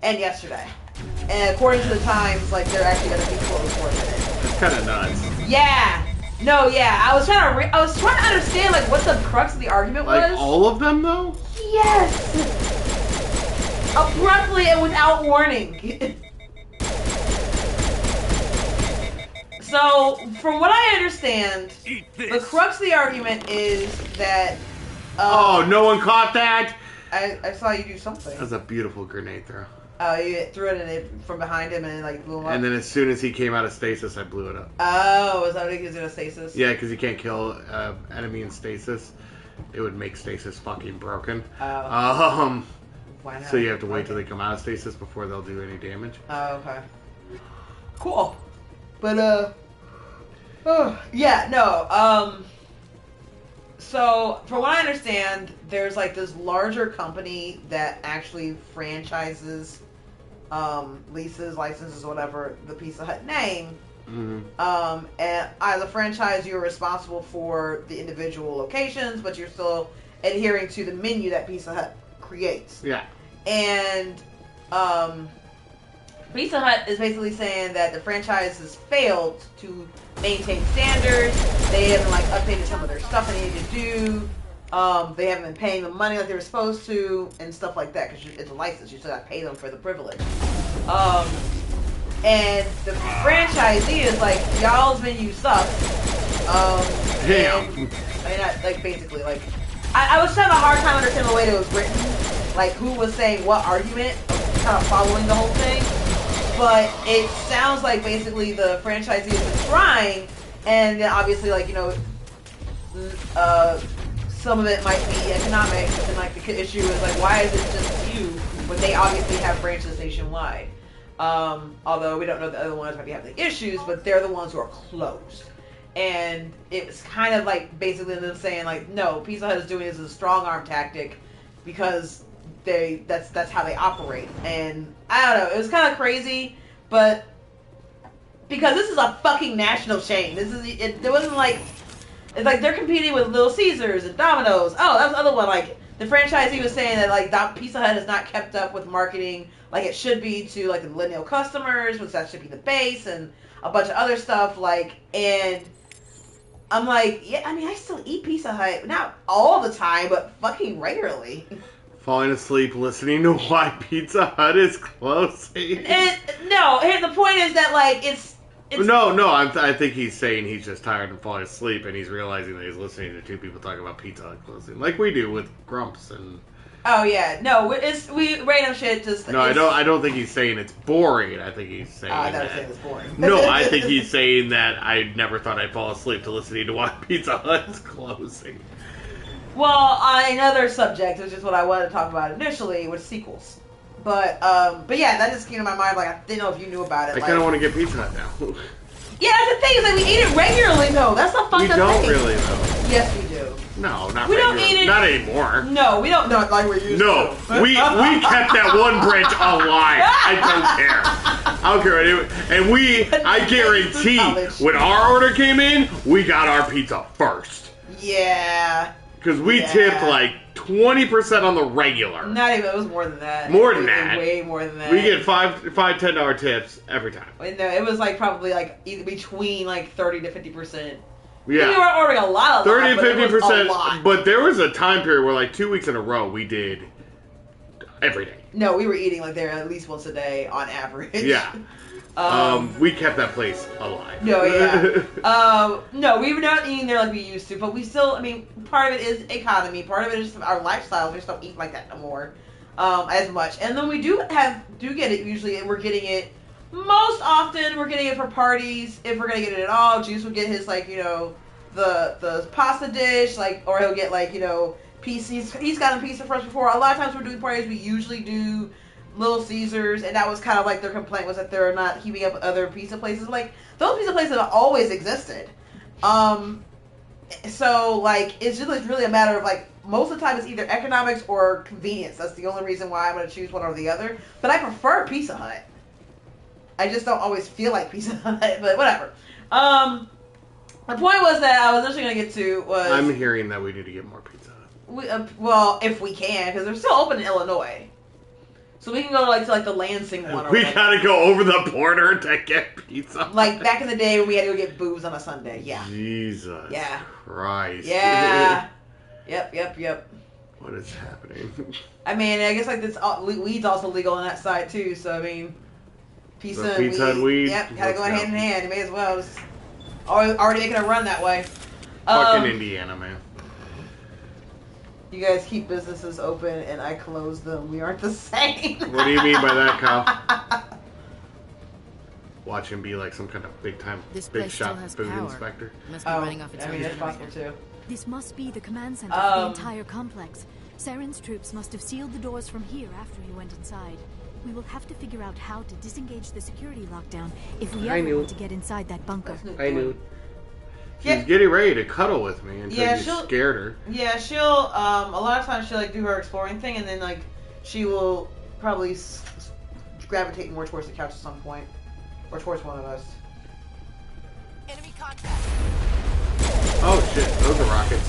And yesterday. And according to the Times, like, they're actually going to be closed for a minute. That's kind of nuts. Yeah. No, yeah. I was trying to understand, like, what the crux of the argument was. Like, all of them, though? Yes! Abruptly and without warning. So, from what I understand, the crux of the argument is that... oh, no one caught that? I saw you do something. That was a beautiful grenade throw. Oh, you threw it in from behind him and it, like, blew him up? And then as soon as he came out of stasis, I blew it up. Oh, is that what he was doing, stasis? Yeah, because you can't kill enemy in stasis. It would make stasis fucking broken. Oh. Why not? So you have to wait till they come out of stasis before they'll do any damage. Oh, okay. Cool. But, Yeah, no. So, from what I understand, there's like this larger company that actually franchises, leases, licenses, whatever, the Pizza Hut name. And as a franchise, you're responsible for the individual locations, but you're still adhering to the menu that Pizza Hut creates. Yeah. And Pizza Hut is basically saying that the franchise has failed to maintain standards. They haven't like updated some of their stuff they need to do. They haven't been paying them money like they were supposed to, and stuff like that. Because it's a license, you still got to pay them for the privilege. And the franchisee is like, y'all's menu sucks. Damn. Like basically, like I was having a hard time understanding the way that it was written, like who was saying what argument, kind of following the whole thing. But it sounds like basically the franchisee is trying, and then obviously, like, you know, some of it might be economics, and like the issue is like, why is it just you when they obviously have branches nationwide? Although we don't know the other ones might be having the issues, but they're the ones who are closed. And it was kind of like basically them saying like, no, Pizza Hut is doing this as a strong arm tactic because that's how they operate. And I don't know, it was kind of crazy, but because this is a fucking national chain, it wasn't like, it's like they're competing with Little Caesars and Domino's. Oh, that was the other one. Like the franchisee was saying that like Pizza Hut has not kept up with marketing like it should be to like the millennial customers, which that should be the base, and a bunch of other stuff. Like, and I'm like, yeah, I mean, I still eat Pizza Hut, not all the time, but fucking regularly. Falling asleep listening to why Pizza Hut is closing. No, the point is that like it's No, I think he's saying he's just tired and falling asleep, and he's realizing that he's listening to two people talk about Pizza Hut closing, like we do with Grumps and. Oh yeah, no, we random shit. Just no, I don't think he's saying it's boring. I think he's saying. I thought he was saying it's boring. No, I think he's saying that I never thought I'd fall asleep to listening to why Pizza Hut is closing. Well, on another subject, which is what I wanted to talk about initially, was sequels. But yeah, that just came to my mind. Like, I didn't know if you knew about it. I kind of want to get Pizza Hut now. Yeah, that's the thing. Is like we eat it regularly, though. That's the fucked up thing. We don't really, though. Yes, we do. No, not we regularly. Don't eat it. Not anymore. No, we don't. Not like we used to. No, we kept that one branch alive. I don't care. I don't care. And I guarantee, when our order came in, we got our pizza first. Yeah. Because we tipped like 20% on the regular. Not even. It was more than that. More than that. Way more than that. We get $5 $10 tips every time. No, it was like probably like either between like 30 to 50%. Yeah. We were ordering a lot 30 to 50%. But there was a time period where like 2 weeks in a row we did every day. No, we were eating like there at least once a day on average. Yeah. We kept that place alive. No, yeah. No, we were not eating there like we used to, but we still, I mean, part of it is economy, part of it is our lifestyle. We just don't eat like that no more, as much. And then we do get it usually, and we're getting it, most often we're getting it for parties, if we're gonna get it at all. Juice will get his, like, you know, the pasta dish, like, or he'll get, like, you know, pieces. He's gotten pizza for us before. A lot of times we're doing parties, we usually do Little Caesars, and that was kind of like their complaint was that they're not keeping up with other pizza places. Like, those pizza places have always existed. So, like, it's just really a matter of, like, most of the time it's either economics or convenience. That's the only reason why I'm going to choose one or the other. But I prefer Pizza Hut. I just don't always feel like Pizza Hut, but whatever. The point was that I was initially going to get to was... I'm hearing that we need to get more Pizza Hut. Well, if we can, because they're still open in Illinois. So we can go to the Lansing one. We gotta go over the border to get pizza. Like back in the day when we had to go get booze on a Sunday. Yeah. Jesus. Yeah. Christ. Yeah. Yep. What is happening? I mean, I guess like this weed's also legal on that side too. So I mean, pizza and weed. Yep, gotta go hand in hand. You may as well. Just already making a run that way. Fucking Indiana, man. You guys keep businesses open and I close them. We aren't the same. What do you mean by that, Kyle? Watch him be like some kind of big shot food inspector. Must be running off its own that's possible too. This must be the command center for the entire complex. Saren's troops must have sealed the doors from here after he went inside. We will have to figure out how to disengage the security lockdown if we ever want to get inside that bunker. I knew. She's getting ready to cuddle with me until Yeah, you she'll- scared her. Yeah, she'll, a lot of times she'll, like, do her exploring thing, and then, like, she will probably gravitate more towards the couch at some point. Or towards one of us. Enemy contact. Oh shit, those are rockets.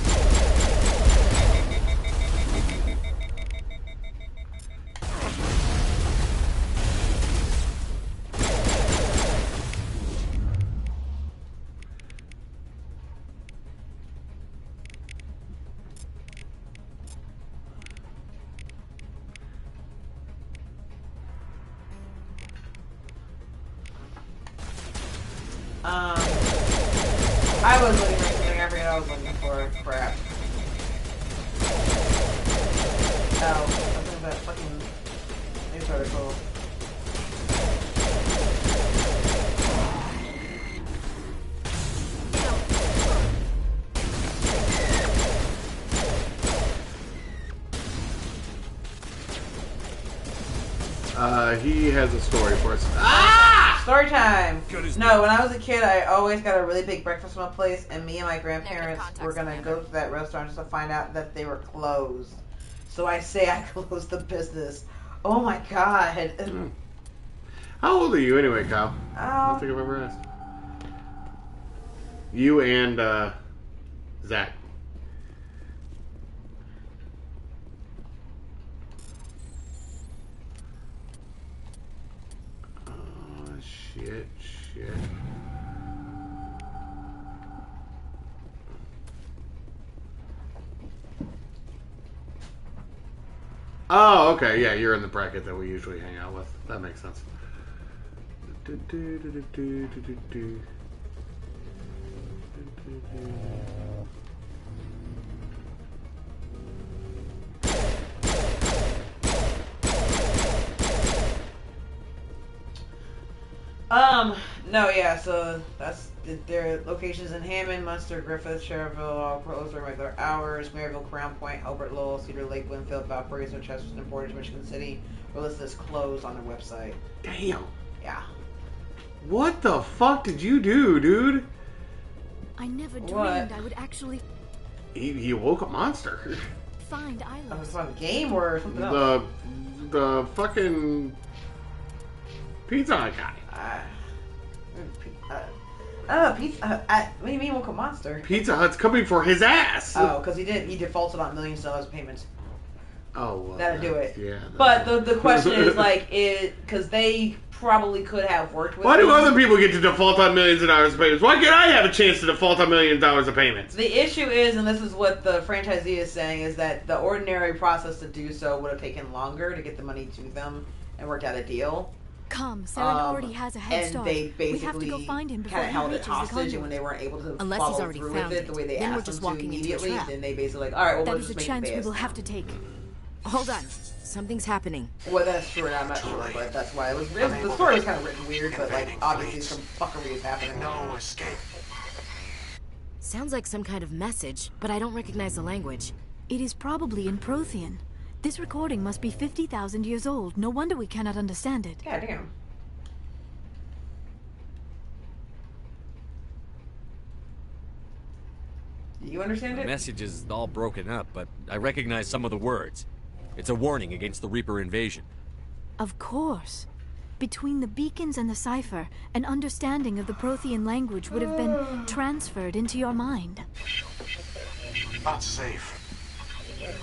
I was looking for something. I forget I was looking for. Crap. Oh, I think that fucking news article. He has a story for us. Story time! No, when I was a kid, I always got a really big breakfast from a place, and me and my grandparents were gonna go to that restaurant just to find out that they were closed. So I say I closed the business. Oh my god. How old are you anyway, Kyle? I don't think I've ever asked. You and, Zach. Shit. Oh, okay. Yeah, you're in the bracket that we usually hang out with. That makes sense. No, yeah, so that's their locations in Hammond, Munster, Griffith, Cherville, all closed during regular hours. Maryville, Crown Point, Albert Lowell, Cedar Lake, Winfield, Valparaiso, Chesterton, Portage, Michigan City were listed as closed on their website. Damn. Yeah. What the fuck did you do, dude? I never dreamed I would actually He woke a monster. find Isla. That was a fun game or something else? The fucking pizza Hut guy. Pizza. What do you mean, woke a monster? Pizza Hut's coming for his ass. Oh, because he defaulted on millions of dollars of payments. Oh, well, That'll do it. Yeah. But the question is like, because they probably could have worked with. Why do him. other people get to default on millions of dollars of payments? Why can't I have a chance to default on millions of dollars of payments? The issue is, and this is what the franchisee is saying, is that the ordinary process to do so would have taken longer to get the money to them and worked out a deal. Come, Saren already has a head start. And they basically we have to go find him before kind of he held it reaches the hostage, conduit. and when they weren't able to Unless he's follow already through found with it the way they then we're asked just them to walking into a immediately, trap. then they basically like, all right, well, That we'll is just a make chance you we pay will us. have to take. Hold on. Something's happening. Well, that's true, and I'm not sure, but that's why the story was kind of written weird, but like obviously some fuckery is happening. No escape. Sounds like some kind of message, but I don't recognize the language. It is probably in Prothean. This recording must be 50,000 years old. No wonder we cannot understand it. God damn. Do you understand The it? message is all broken up, but I recognize some of the words. It's a warning against the Reaper invasion. Of course. Between the beacons and the cipher, an understanding of the Prothean language would have been transferred into your mind. Not safe.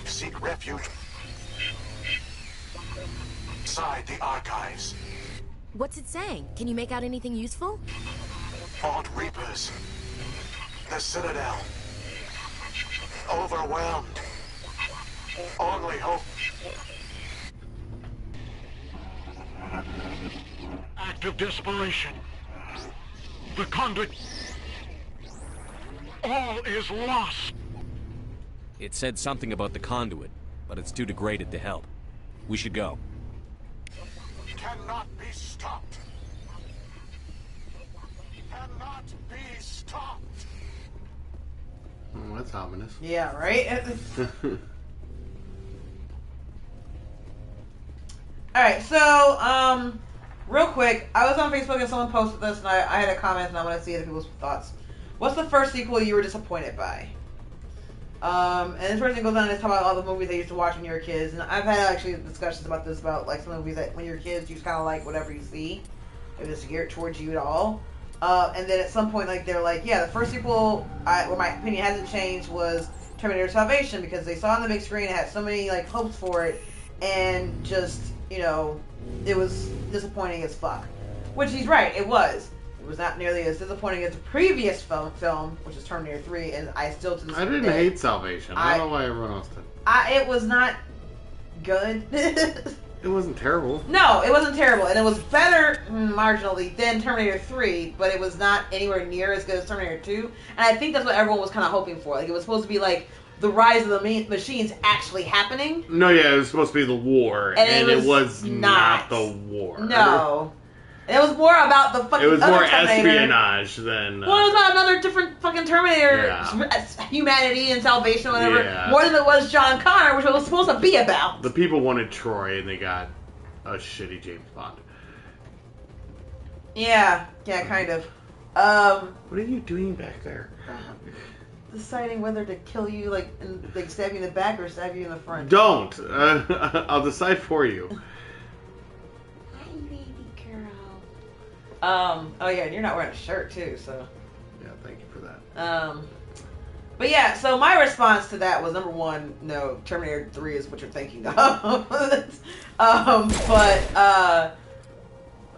Seek refuge inside the archives. What's it saying? Can you make out anything useful? Fought Reapers. The Citadel. Overwhelmed. Only hope. Act of desperation. The conduit. All is lost. It said something about the conduit, but it's too degraded to help. We should go. Cannot be stopped. Cannot be stopped. Oh, that's ominous. Yeah, right? Alright, so, real quick, I was on Facebook and someone posted this and I had a comment and I want to see other people's thoughts. What's the first sequel you were disappointed by? And this person goes on to talk about all the movies they used to watch when you were kids. And I've had actually discussions about this, about like some movies that when you're kids, you just kind of like whatever you see. If it's geared towards you at all. And then at some point, like they're like, yeah, the first sequel, where my opinion hasn't changed, was Terminator Salvation, because they saw it on the big screen, it had so many like hopes for it, and just, you know, it was disappointing as fuck. Which he's right, it was. It was not nearly as disappointing as the previous film, which is Terminator 3, and I still to this day... I didn't hate Salvation. I don't know why everyone else did. It was not good. It wasn't terrible. No, it wasn't terrible, and it was better, marginally, than Terminator 3, but it was not anywhere near as good as Terminator 2, and I think that's what everyone was kind of hoping for. Like, it was supposed to be like the rise of the machines actually happening. No, yeah, it was supposed to be the war, and it was not the war. No. And it was more about the fucking It was other more Terminator. espionage than... Well, it was about another different fucking Terminator, humanity and salvation, whatever, more than it was John Connor, which it was supposed to be about. The people wanted Troy, and they got a shitty James Bond. Yeah, kind of. What are you doing back there? Deciding whether to kill you, like stab you in the back or stab you in the front. Don't! I'll decide for you. Oh yeah, and you're not wearing a shirt too, so. Yeah, thank you for that. But yeah, so my response to that was, number one, no, Terminator 3 is what you're thinking of.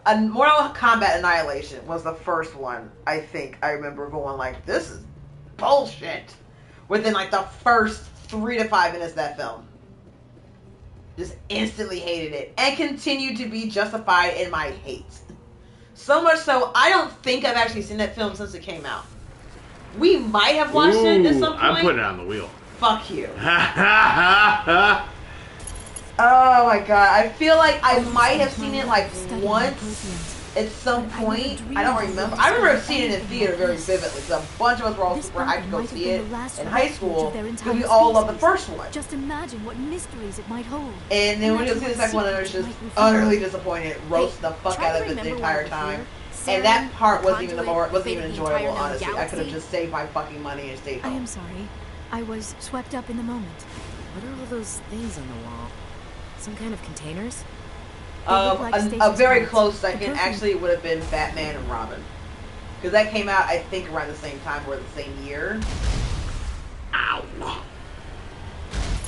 Mortal Kombat Annihilation was the first one, I think. I remember going like, this is bullshit. Within like the first 3 to 5 minutes of that film. Just instantly hated it. And continued to be justified in my hate. So much so, I don't think I've actually seen that film since it came out. We might have watched it at some point. I'm putting it on the wheel. Fuck you. Oh my god, I feel like I might have seen it like once at some point. I don't remember. I remember seeing it in theater very vividly, because a bunch of us were all super hyped to go see it in high school, because we all loved the first one. Just imagine what mysteries it might hold. And then when you see the second one, I was just utterly disappointed, roast the fuck out of it the entire time. And that part wasn't even enjoyable, honestly. I could have just saved my fucking money and stayed home. I am sorry. I was swept up in the moment. What are all those things on the wall? Some kind of containers? A very close second actually would have been Batman and Robin. Because that came out, I think, around the same time or the same year. Ow!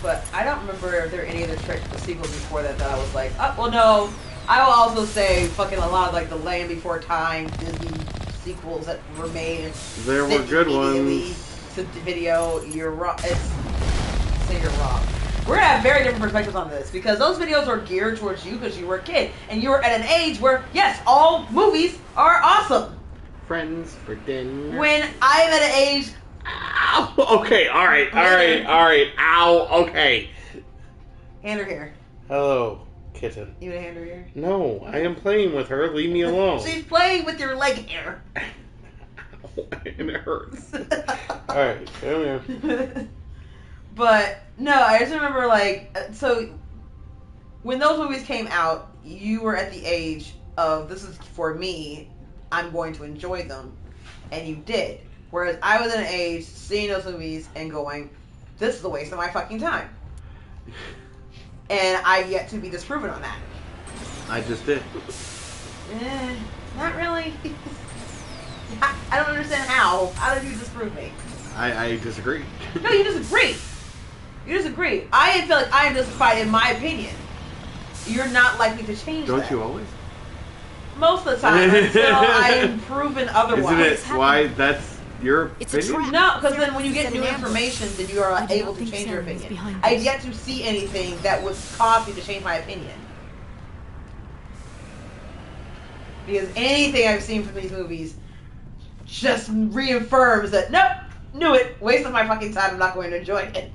But I don't remember if there were any other sequels before that I was like, oh, well, no. I will also say fucking a lot of like the Land Before Time Disney sequels that were made. There were good ones. To video, you're wrong. Say you're wrong. We're gonna have very different perspectives on this, because those videos are geared towards you because you were a kid and you were at an age where, yes, all movies are awesome. Friends for dinner. When I'm at an age. Ow! Okay, alright. Ow, okay. Hand her here. Hello, kitten. You want to hand her here? No, I am playing with her. Leave me alone. She's playing with your leg hair. And it hurts. Alright, come here. But, no, I just remember, like, so, when those movies came out, you were at the age of, this is for me, I'm going to enjoy them. And you did. Whereas I was at an age, seeing those movies and going, this is a waste of my fucking time. And I've yet to be disproven on that. I just did. Not really. I don't understand how. How did you disprove me? I disagree. No, you disagree. You disagree. I feel like I am justified in my opinion. You're not likely to change that. Don't you always? Most of the time, until I am proven otherwise. Isn't it why that's your opinion? No, because then when you get new information, then you are able to change your opinion. I've yet to see anything that would cause me to change my opinion. Because anything I've seen from these movies just reaffirms that, nope, knew it, waste of my fucking time, I'm not going to enjoy it.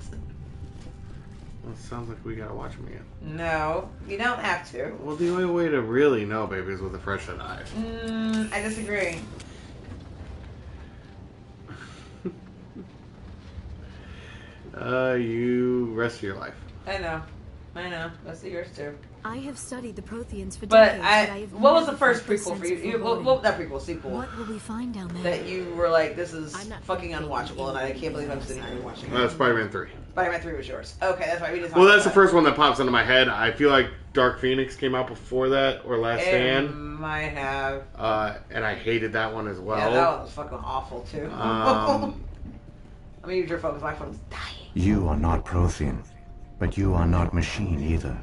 Well, it sounds like we gotta watch them again. No, you don't have to. Well, the only way to really know, baby, is with a fresh set of eyes. I disagree. You rest of your life. I know. Rest of yours too. I have studied the Protheans for But decades, I have what was the never first felt this prequel for sense you? of What foreboding. that prequel, sequel? What will we find down there? That you were like, this is fucking unwatchable, and I can't believe I'm sitting here watching it. Spider-Man 3. Spider-Man 3 was yours. Okay, that's why we didn't talk Well, about that's the that. first one that pops into my head. I feel like Dark Phoenix came out before that, or Last Stand. Might have. And I hated that one as well. Yeah, that one was fucking awful, too. Let me use your phone, because my phone's dying. You are not Prothean, but you are not machine either.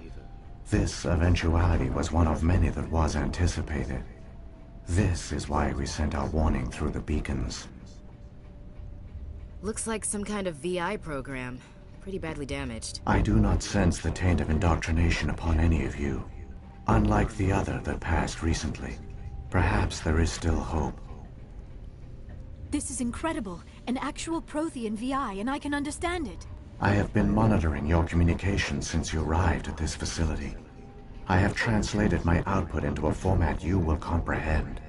This eventuality was one of many that was anticipated. This is why we sent our warning through the beacons. Looks like some kind of VI program. Pretty badly damaged. I do not sense the taint of indoctrination upon any of you. Unlike the other that passed recently, perhaps there is still hope. This is incredible. An actual Prothean VI, and I can understand it. I have been monitoring your communications since you arrived at this facility. I have translated my output into a format you will comprehend.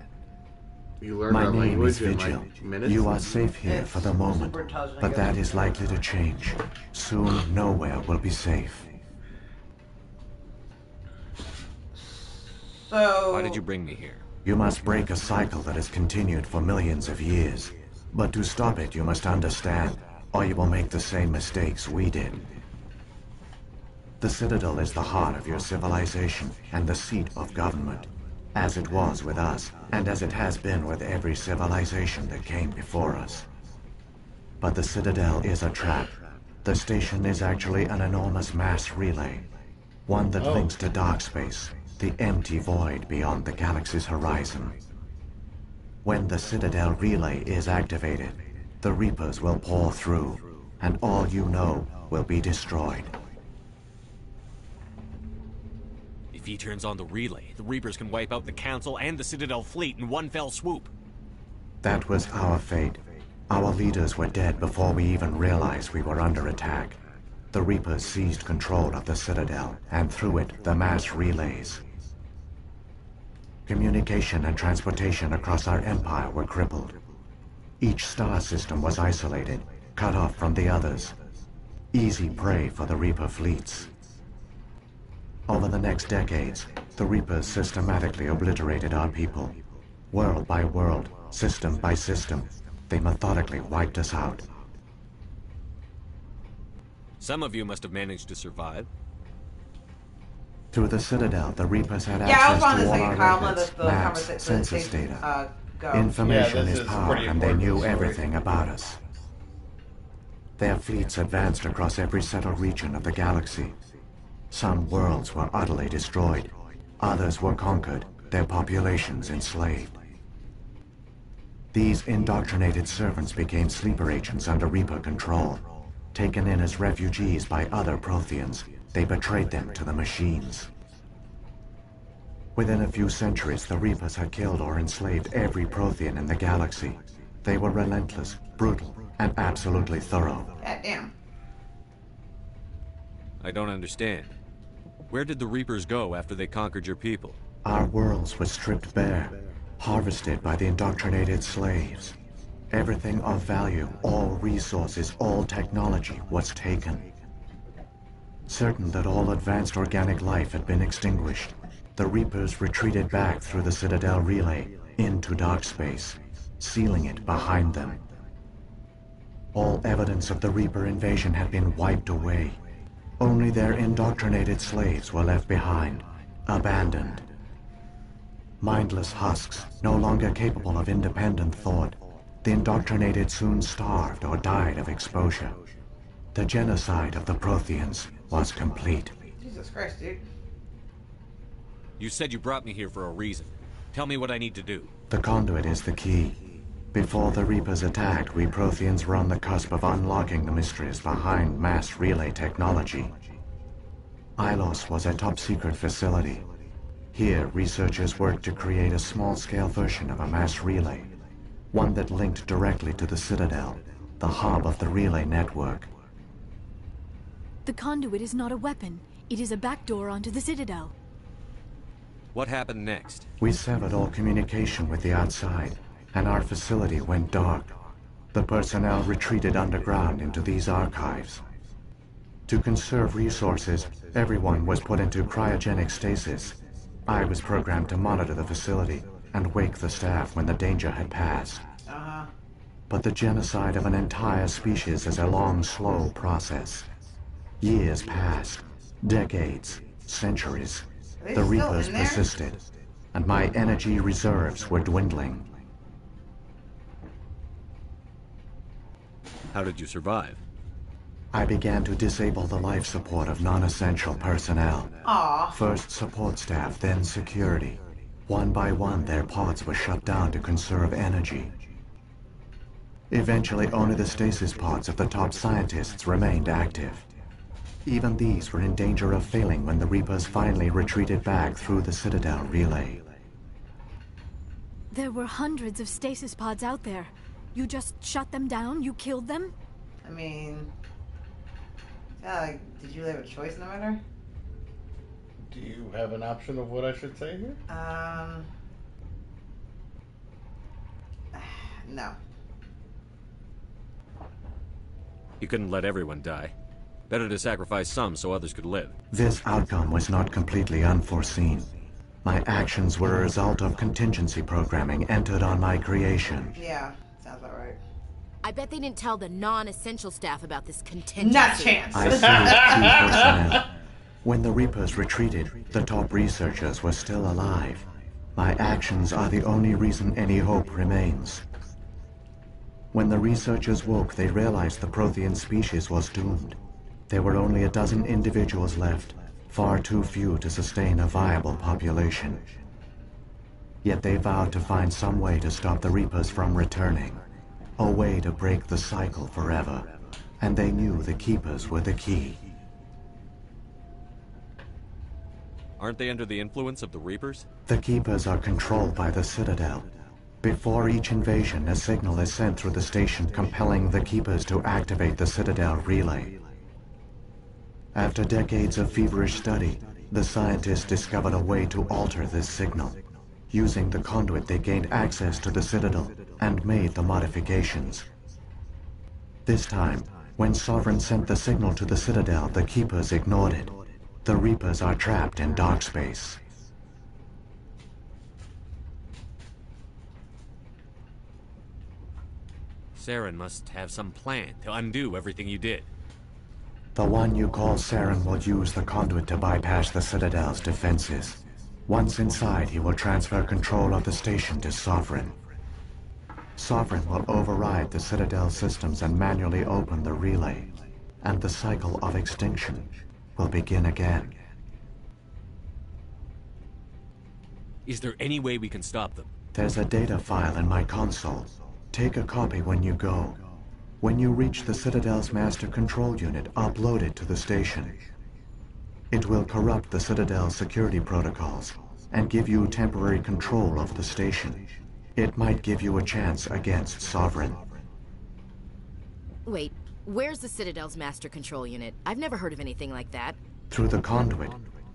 You learned My our name is language in Vigil. like minutes? You are safe here for the moment, but that is likely to change. Soon, nowhere will be safe. So... Why did you bring me here? You must break a cycle that has continued for millions of years. But to stop it, you must understand, or you will make the same mistakes we did. The Citadel is the heart of your civilization and the seat of government, as it was with us, and as it has been with every civilization that came before us. But the Citadel is a trap. The station is actually an enormous mass relay, one that links to dark space, the empty void beyond the galaxy's horizon. When the Citadel relay is activated, the Reapers will pour through, and all you know will be destroyed. If he turns on the relay, the Reapers can wipe out the Council and the Citadel fleet in one fell swoop. That was our fate. Our leaders were dead before we even realized we were under attack. The Reapers seized control of the Citadel, and through it, the mass relays. Communication and transportation across our empire were crippled. Each star system was isolated, cut off from the others. Easy prey for the Reaper fleets. Over the next decades, the Reapers systematically obliterated our people. World by world, system by system, they methodically wiped us out. Some of you must have managed to survive. Through the Citadel, the Reapers had Yeah, I was access on to this all second, our Kyle. I'm on records, the maps, conversation. census data. Go. Information Yeah, this is is power, pretty and they important knew story. everything about us. Their fleets advanced across every settled region of the galaxy. Some worlds were utterly destroyed. Others were conquered, their populations enslaved. These indoctrinated servants became sleeper agents under Reaper control. Taken in as refugees by other Protheans, they betrayed them to the machines. Within a few centuries, the Reapers had killed or enslaved every Prothean in the galaxy. They were relentless, brutal, and absolutely thorough. Goddamn. I don't understand. Where did the Reapers go after they conquered your people? Our worlds were stripped bare, harvested by the indoctrinated slaves. Everything of value, all resources, all technology was taken. Certain that all advanced organic life had been extinguished, the Reapers retreated back through the Citadel relay into dark space, sealing it behind them. All evidence of the Reaper invasion had been wiped away. Only their indoctrinated slaves were left behind, abandoned. Mindless husks, no longer capable of independent thought, the indoctrinated soon starved or died of exposure. The genocide of the Protheans was complete. Jesus Christ, dude. You said you brought me here for a reason. Tell me what I need to do. The conduit is the key. Before the Reapers attacked, we Protheans were on the cusp of unlocking the mysteries behind mass relay technology. Ilos was a top-secret facility. Here, researchers worked to create a small-scale version of a mass relay, one that linked directly to the Citadel, the hub of the relay network. The conduit is not a weapon. It is a backdoor onto the Citadel. What happened next? We severed all communication with the outside, and our facility went dark. The personnel retreated underground into these archives. To conserve resources, everyone was put into cryogenic stasis. I was programmed to monitor the facility and wake the staff when the danger had passed. But the genocide of an entire species is a long, slow process. Years passed, decades, centuries. The Reapers persisted, and my energy reserves were dwindling. How did you survive? I began to disable the life support of non-essential personnel. Aww. First support staff, then security. One by one, their pods were shut down to conserve energy. Eventually, only the stasis pods of the top scientists remained active. Even these were in danger of failing when the Reapers finally retreated back through the Citadel relay. There were hundreds of stasis pods out there. You just shut them down? You killed them? I mean... Yeah, like, did you have a choice in the matter? Do you have an option of what I should say here? No. You couldn't let everyone die. Better to sacrifice some so others could live. This outcome was not completely unforeseen. My actions were a result of contingency programming entered on my creation. Yeah, sounds about right. I bet they didn't tell the non-essential staff about this contingency. Not a chance. I saved 2 personnel. When the Reapers retreated, the top researchers were still alive. My actions are the only reason any hope remains. When the researchers woke, they realized the Prothean species was doomed. There were only a dozen individuals left, far too few to sustain a viable population. Yet they vowed to find some way to stop the Reapers from returning, a way to break the cycle forever, and they knew the Keepers were the key. Aren't they under the influence of the Reapers? The Keepers are controlled by the Citadel. Before each invasion, a signal is sent through the station compelling the Keepers to activate the Citadel relay. After decades of feverish study, the scientists discovered a way to alter this signal. Using the conduit, they gained access to the Citadel and made the modifications. This time, when Sovereign sent the signal to the Citadel, the Keepers ignored it. The Reapers are trapped in dark space. Saren must have some plan to undo everything you did. The one you call Saren will use the conduit to bypass the Citadel's defenses. Once inside, he will transfer control of the station to Sovereign. Sovereign will override the Citadel systems and manually open the relay, and the cycle of extinction will begin again. Is there any way we can stop them? There's a data file in my console. Take a copy when you go. When you reach the Citadel's master control unit, upload it to the station. It will corrupt the Citadel's security protocols and give you temporary control of the station. It might give you a chance against Sovereign. Wait, where's the Citadel's master control unit? I've never heard of anything like that. Through the conduit,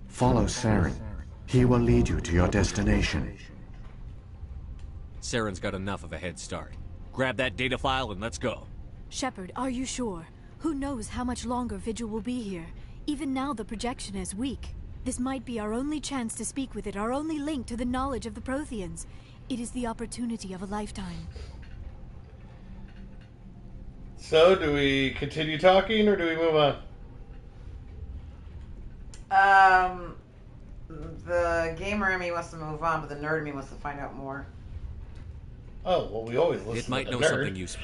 follow Saren. He will lead you to your destination. Saren's got enough of a head start. Grab that data file and let's go. Shepard, are you sure? Who knows how much longer Vigil will be here? Even now the projection is weak. This might be our only chance to speak with it, our only link to the knowledge of the Protheans. It is the opportunity of a lifetime. So, do we continue talking or do we move on? The gamer in me wants to move on, but the nerd in me wants to find out more. Oh, well, we always listen to the nerd. It might know something useful.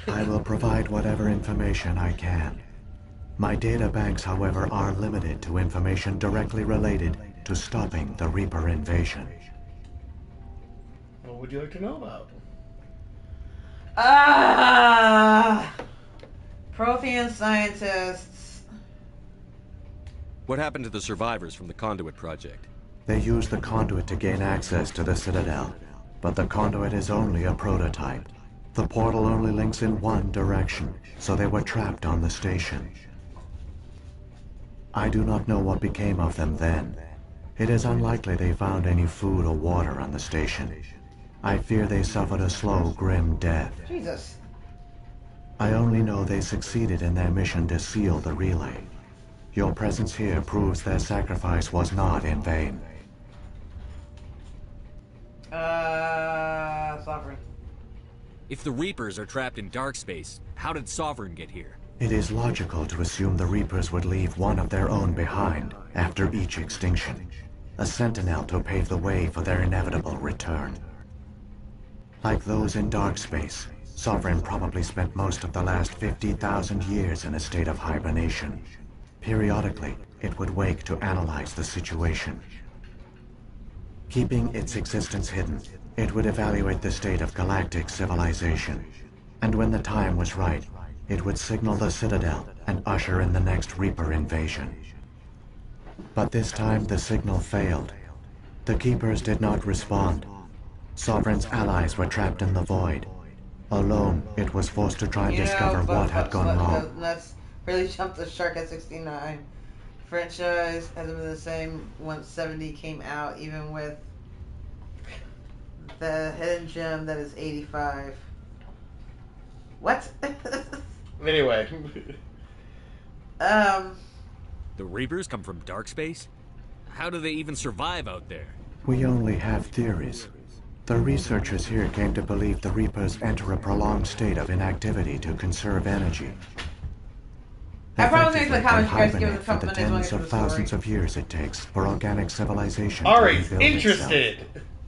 I will provide whatever information I can. My data banks, however, are limited to information directly related to stopping the Reaper invasion. What would you like to know about? Prothean scientists. What happened to the survivors from the Conduit project? They used the conduit to gain access to the Citadel, but the conduit is only a prototype. The portal only links in one direction, so they were trapped on the station. I do not know what became of them then. It is unlikely they found any food or water on the station. I fear they suffered a slow, grim death. Jesus. I only know they succeeded in their mission to seal the relay. Your presence here proves their sacrifice was not in vain. Sovereign. If the Reapers are trapped in dark space, how did Sovereign get here? It is logical to assume the Reapers would leave one of their own behind after each extinction. A sentinel to pave the way for their inevitable return. Like those in dark space, Sovereign probably spent most of the last 50,000 years in a state of hibernation. Periodically, it would wake to analyze the situation. Keeping its existence hidden, it would evaluate the state of galactic civilization. And when the time was right, it would signal the Citadel and usher in the next Reaper invasion. But this time the signal failed. The Keepers did not respond. Sovereign's allies were trapped in the void. Alone, it was forced to try and discover what had gone wrong. Let's really jump the shark at 69. Franchise hasn't been the same once 70 came out, even with the hidden gem that is 85. What? Anyway. The Reapers come from dark space? How do they even survive out there? We only have theories. The researchers here came to believe the Reapers enter a prolonged state of inactivity to conserve energy. I promise you in the comments you guys give Hibernate us a for couple the minutes when I tens get of to the story. thousands of years it takes for organic civilization to Alright, rebuild interested.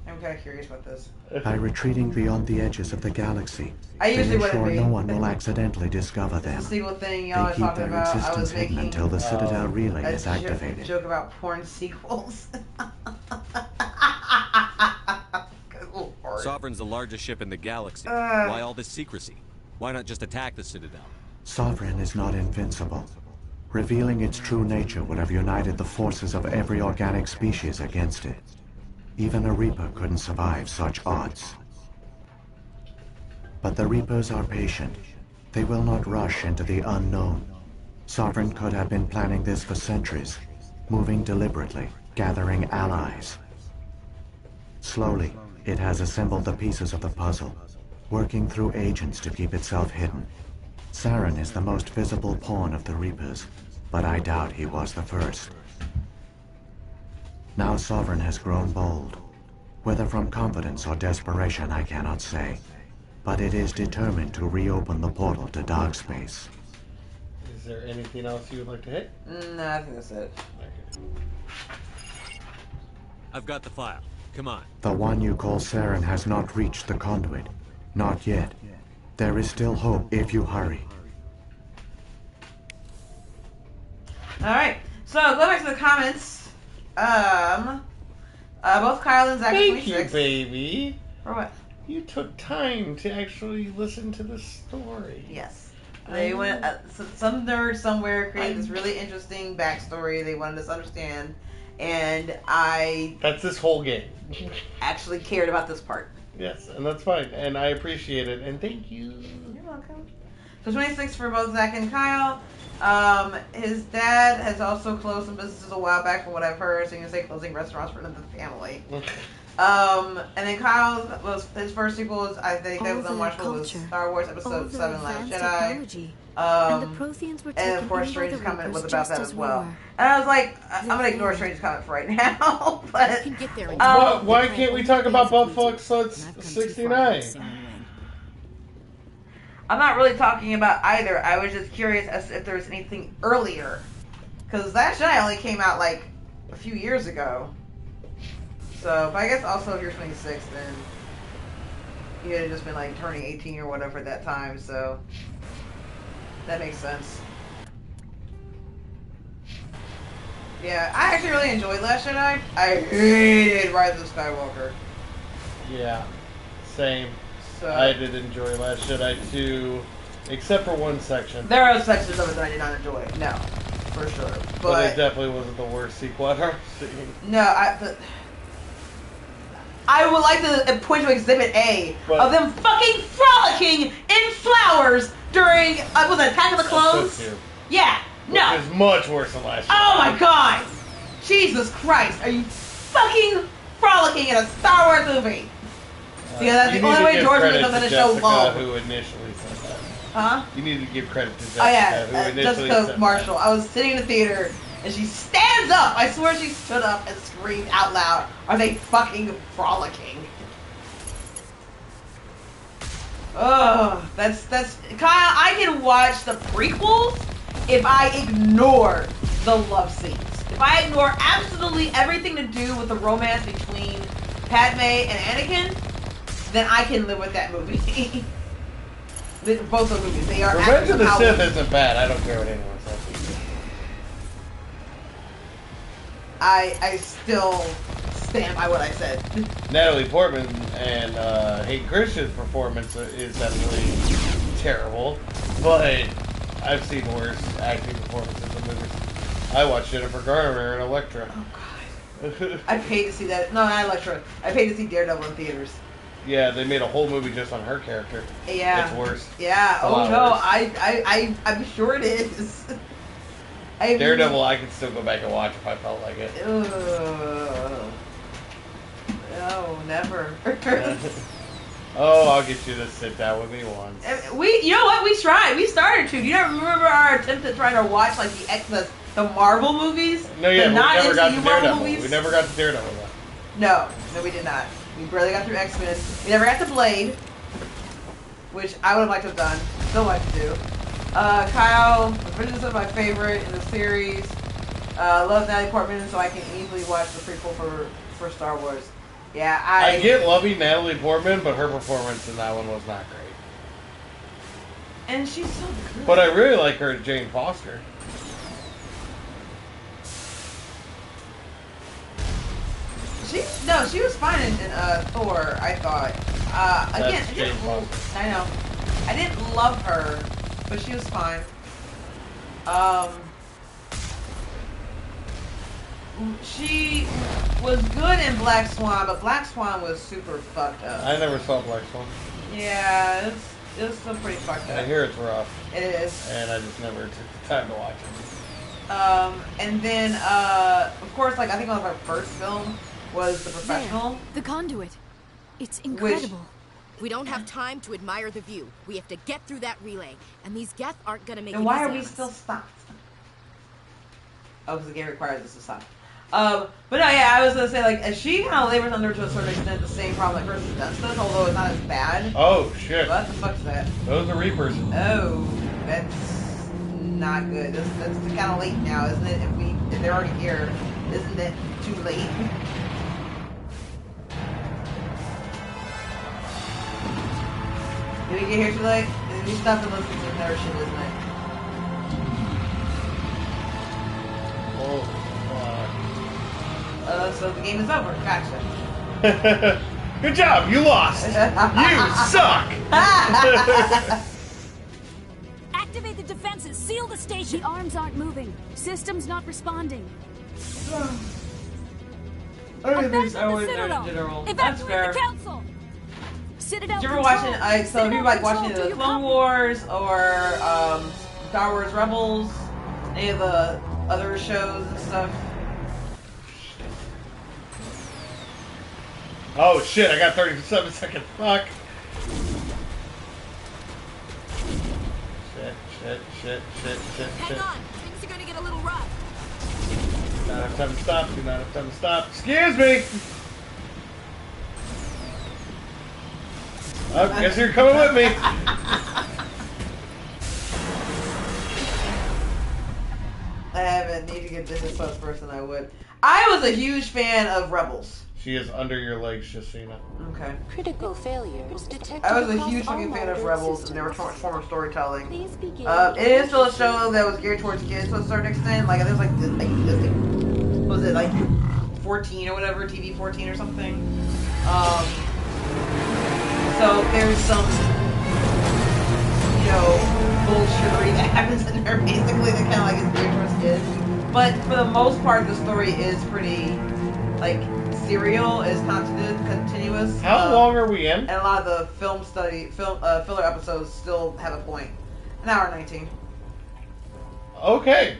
I'm kind of curious about this. itself. By retreating beyond the edges of the galaxy, I they usually wouldn't ensure be. no one will accidentally discover them. The sequel thing They y'all are keep talking their about, I existence was hidden making until the Citadel relay a is activated. joke about porn sequels. Sovereign's the largest ship in the galaxy. Why all this secrecy? Why not just attack the Citadel? Sovereign is not invincible. Revealing its true nature would have united the forces of every organic species against it. Even a Reaper couldn't survive such odds. But the Reapers are patient. They will not rush into the unknown. Sovereign could have been planning this for centuries, moving deliberately, gathering allies. Slowly, it has assembled the pieces of the puzzle, working through agents to keep itself hidden. Saren is the most visible pawn of the Reapers, but I doubt he was the first. Now Sovereign has grown bold. Whether from confidence or desperation, I cannot say. But it is determined to reopen the portal to dark space. Is there anything else you would like to hit? No, I think that's it. I've got the file. Come on. The one you call Saren has not reached the conduit. Not yet. There is still hope if you hurry. Alright, so go back to the comments. Both Kyle and Zach are Thank 26. you, baby. For what? You took time to actually listen to the story. Yes. They went, some nerd somewhere created this really interesting backstory they wanted us to understand, and I... That's this whole game. actually cared about this part. Yes, and that's fine, and I appreciate it, and thank you. You're welcome. So 26 for both Zach and Kyle. His dad has also closed some businesses a while back from what I've heard, so you can say closing restaurants for another family. And then Kyle was his first sequel was, I think that was unwatchable, was Star Wars Episode 7 Last Jedi. And the Protheans were And of taken course in by the Strange's comment was Reapers about just that as as we well. were. And I was like, I'm gonna ignore Strange's comment for right now. But Why can't we talk about Buttfuck Sluts 69? I'm not really talking about either. I was just curious as to if there was anything earlier. Because Last Jedi only came out like a few years ago. So, but I guess also if you're 26, then you had just been like turning 18 or whatever at that time. So that makes sense. Yeah, I actually really enjoyed Last Jedi. I hated Rise of Skywalker. Yeah, same. So, I did enjoy Last Jedi too, except for one section. there are sections of it that I did not enjoy. No, for sure. But it definitely wasn't the worst sequel I've ever seen. No, I would like to point to Exhibit A of them fucking frolicking in flowers during was it Attack of the Clones? Yeah, no. Which is much worse than Last Jedi. Oh my god! Jesus Christ! Are you fucking frolicking in a Star Wars movie? Yeah, that's You the need only to way give George would credit have to done the show Jessica, low. who initially said that. Huh? You need to give credit to Jessica, Oh yeah, who initially Jessica said Marshall. I was sitting in the theater and she stands up. I swear she stood up and screamed out loud. Are they fucking frolicking? Ugh, that's Kyle. I can watch the prequels if I ignore the love scenes. If I ignore absolutely everything to do with the romance between Padme and Anakin, then I can live with that movie. Both those movies, they are. Revenge of the Sith isn't bad. I don't care what anyone says. I still stand by what I said. Natalie Portman and Hayden Christensen's performance is definitely terrible, but I've seen worse acting performances in movies. I watched Jennifer Garner in Elektra. Oh God! I paid to see that. No, not Elektra. I paid to see Daredevil in theaters. Yeah, they made a whole movie just on her character. Yeah, it's worse. Yeah. Oh no, worse. I'm sure it is. Daredevil, I could still go back and watch if I felt like it. No, never. Oh, I'll get you to sit down with me once. You know what? We tried. We started to. Do you not remember our attempt at trying to watch like the Marvel movies? No, yeah, but not we never got to Marvel Daredevil. movies? We never got to Daredevil though. No, we did not. We barely got through X-Men. We never got to Blade, which I would have liked to have done. Still like to do. Kyle, Revenge is my favorite in the series. Love Natalie Portman, so I can easily watch the prequel for Star Wars. Yeah, I get loving Natalie Portman, but her performance in that one was not great. And she's so good. But I really like her as Jane Foster. She was fine in Thor, I thought. Again, I know. I didn't love her, but she was fine. She was good in Black Swan, but Black Swan was super fucked up. I never saw Black Swan. Yeah, it's still pretty fucked up. I hear it's rough. It is. And I just never took the time to watch it. And then, of course, like, I think one of our first film was The Professional. There, the Conduit. It's incredible. We don't have time to admire the view. We have to get through that relay. And these Geth aren't gonna make it And why are easy we on us. still stopped? Oh, because the game requires us to stop. But no, yeah, I was gonna say, like, she kind of labors under, to a certain extent, the same problem that Kirsten Dunst does, although it's not as bad. Oh, shit. What the fuck's that? Those are Reapers. Oh, that's not good. That's kind of late now, isn't it? If they're already here, isn't it too late? Did we get here too late? We stopped and listened to another shit, isn't it? So the game is over. Gotcha. Good job. You lost. You suck. Activate the defenses. Seal the station. The arms aren't moving. System's not responding. Everything's always there in general. That's fair. The council. Citadel. Did you ever watching? So if you like watching the Clone Wars or Star Wars Rebels, any of the other shows and stuff. Oh shit, I got 37 seconds. Fuck. Shit. Hang on, things are gonna get a little rough. Do not have time to stop. Do not have time to stop. Excuse me. Oh, guess you're coming with me. I haven't. Need to get Disney Plus first than I would. I was a huge fan of Rebels. She is under your legs, just so you know. Okay. Critical failures detected. I was a huge fucking fan of Rebels, and they were form of storytelling. It is still a show that was geared towards kids to a certain extent. Like, there's was it like 14 or whatever, TV 14 or something? So there's some, bullshittery that happens in there, basically, that kind of like is geared towards kids. But for the most part, the story is pretty, like, serial, is continuous. How long are we in? And a lot of the filler episodes still have a point. An hour 19. Okay.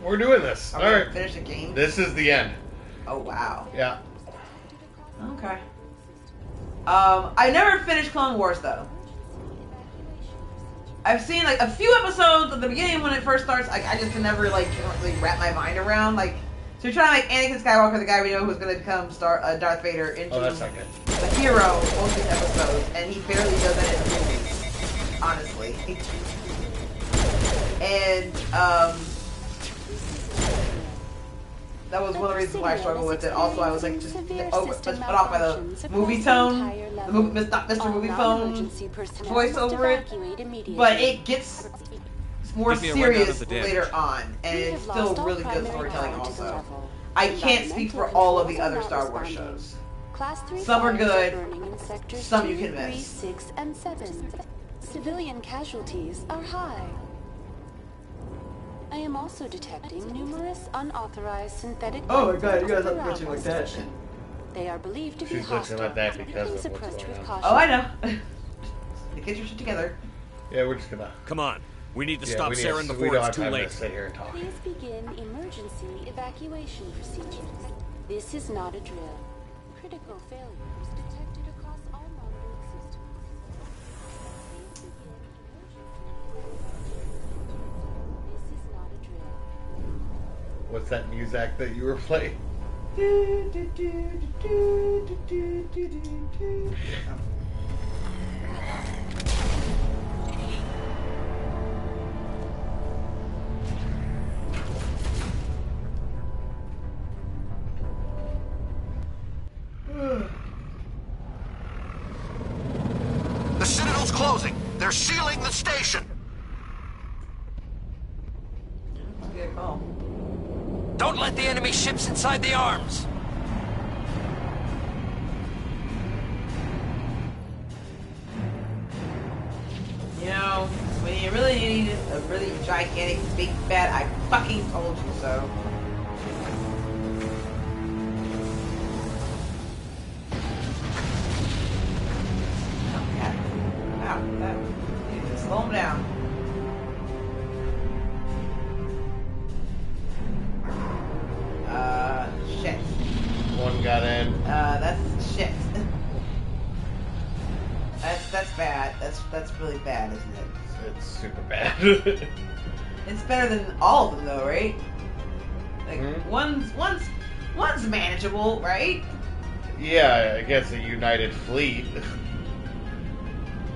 We're doing this. All right. Finish the game. This is the end. Oh, wow. Yeah. Okay. I never finished Clone Wars, though. I've seen like a few episodes at the beginning when it first starts. I just can never like can't really wrap my mind around like. So you're trying to make Anakin Skywalker, the guy we know who's going to become Darth Vader, into that's not good. the hero most of these episodes, and he barely does that in the movies, honestly. And that was one of the reasons why I struggled with it. Also, I was like just put off by the movie tone, the movie, not Mr. Movie Phone voice over it, but it gets more serious later on, and it's still really good storytelling also. I can't speak for all of the other Star Wars shows. Some are good, some you can miss. 3, 6, and 7. Civilian casualties are high. I am also detecting numerous unauthorized synthetic. Oh my god, you guys are glitching like that. They are believed to be She's glitching like that because of what's going on. Oh, I know. Get your shit together. Yeah, we're just gonna... Come on. We need to stop Saren before it's too late. Sit here and talk. Please begin emergency evacuation procedures. This is not a drill. Critical failures detected across all monitoring systems. Please begin emergency evacuation. This is not a drill. What's that music that you were playing? The Citadel's closing. They're sealing the station. Good call. Don't let the enemy ships inside the arms. You know, when you really need a really gigantic, big, bad, I fucking told you so. Slow him down. Shit. One got in. That's shit. That's bad. That's really bad, isn't it? It's super bad. It's better than all of them, though, right? Like one's manageable, right? Yeah, against a united fleet.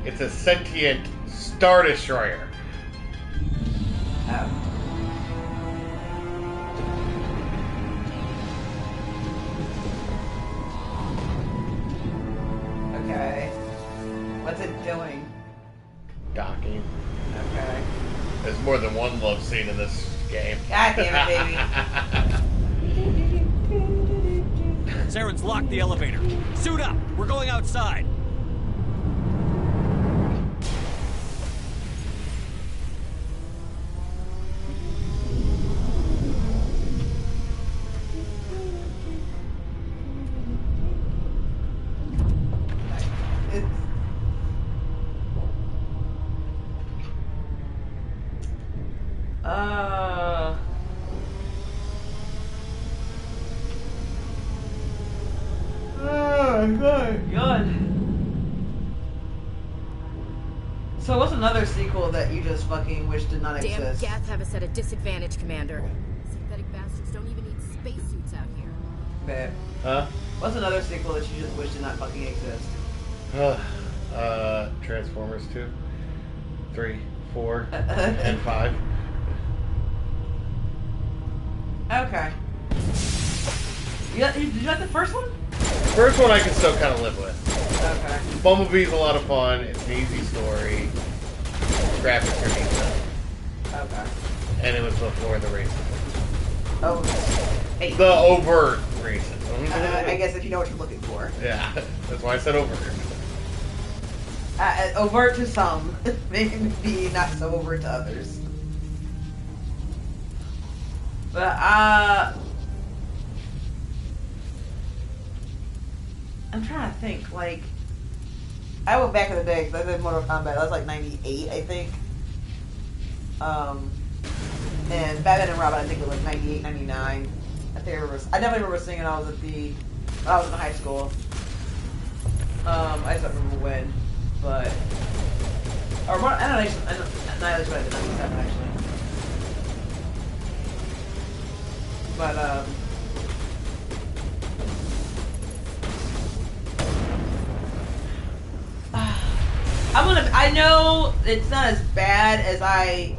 It's a sentient Star Destroyer. Oh. Okay. What's it doing? Docking. Okay. There's more than one love scene in this game. God damn it, baby. Saren's locked the elevator. Suit up. We're going outside. Good. So what's another sequel that you just fucking wish did not Damn exist? Gath have us at a disadvantage, Commander. Synthetic bastards don't even need spacesuits out here. Babe. Huh? What's another sequel that you just wish did not fucking exist? Transformers 2, 3, 4, and 5. Okay. You like the first one? The first one I can still kind of live with. Okay. Bumblebee's a lot of fun. It's an easy story. Graphics are decent. Okay. And it was before the racism. Oh. Hey. The overt racism. I guess if you know what you're looking for. Yeah, that's why I said overt. Overt to some, maybe not so overt to others. But I'm trying to think. Like, I went back in the day because I did Mortal Kombat. That was like '98, I think. And Batman and Robin, I think it was 98, 99. I definitely remember seeing it. I was in high school. I just don't remember when, but Or what? Annihilation was 97 actually. But I know it's not as bad as I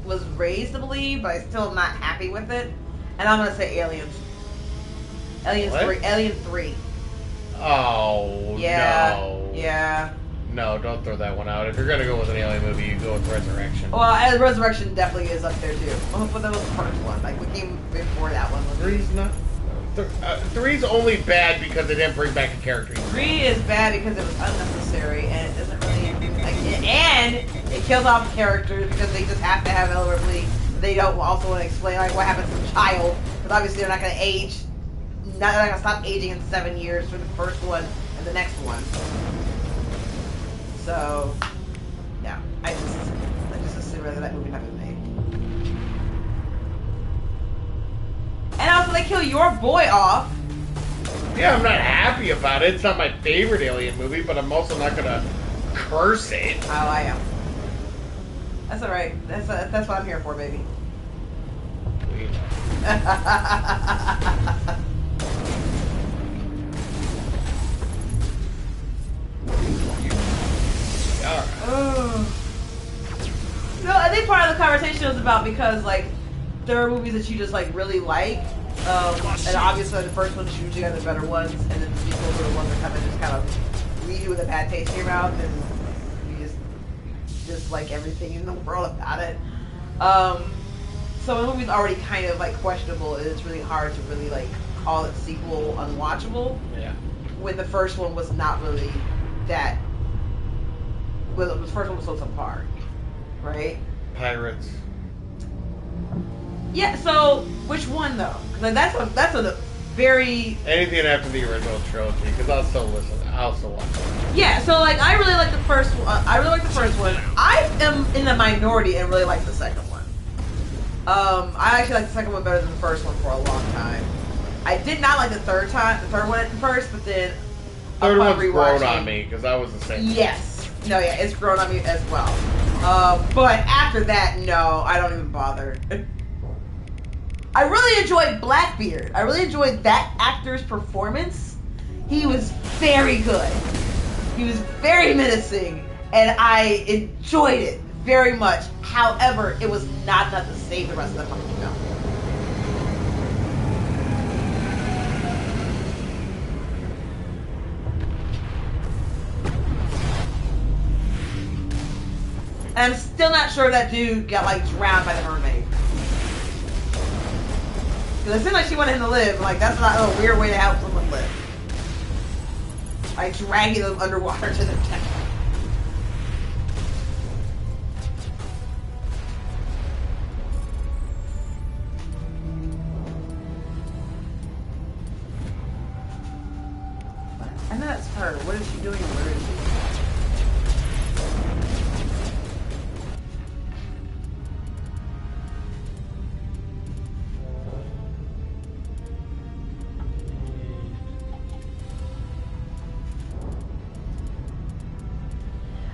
was raised to believe, but I still am not happy with it. And I'm gonna say Aliens. Aliens What? 3. Alien 3. Oh, Yeah. no. Yeah. No, don't throw that one out. If you're going to go with an alien movie, you go with Resurrection. Well, Resurrection definitely is up there too. But that was the first one. Like, we came before that one. Three's not... Three's only bad because they didn't bring back a character. 3 is bad because it was unnecessary and it doesn't really... and it kills off characters because they just have to have Ella Ripley. They don't also want to explain like what happened to the child. Because obviously they're not going to age... They're not going to stop aging in 7 years for the first one and the next one. So, yeah, I just assume that movie not been made. And also, they kill your boy off. Yeah, I'm not happy about it. It's not my favorite alien movie, but I'm also not gonna curse it. Oh, I am. That's all right. That's what I'm here for, baby. No, I think part of the conversation was about because like there are movies that you just like really like, and obviously the first ones usually are the better ones, and then the sequels are the ones that kind of leave you with a bad taste in your mouth, and you just like everything in the world about it. So when a movie's already kind of like questionable, it's really hard to really like call it sequel unwatchable. Yeah. When the first one was not really that. Well, the first one was so subpar, right? Pirates. Yeah. So which one though? Because that's a very Anything after the original trilogy, because I'll still listen. I'll still watch it. Yeah. So like I really like the first one. I really like the first one. I am in the minority and really like the second one. I actually like the second one better than the first one for a long time. I did not like the third one at first, but then Third one's grown on me because I was the same. Yes. No, yeah, it's grown on me as well. But after that, no, I don't even bother. I really enjoyed Blackbeard. I really enjoyed that actor's performance. He was very good. He was very menacing, and I enjoyed it very much. However, it was not enough to save the rest of the fucking film. And I'm still not sure that dude got like drowned by the mermaid. Because it seemed like she wanted him to live. Like, that's not a weird way to help someone live. Like dragging them underwater to their death. I know that's her. What is she doing? Where is she?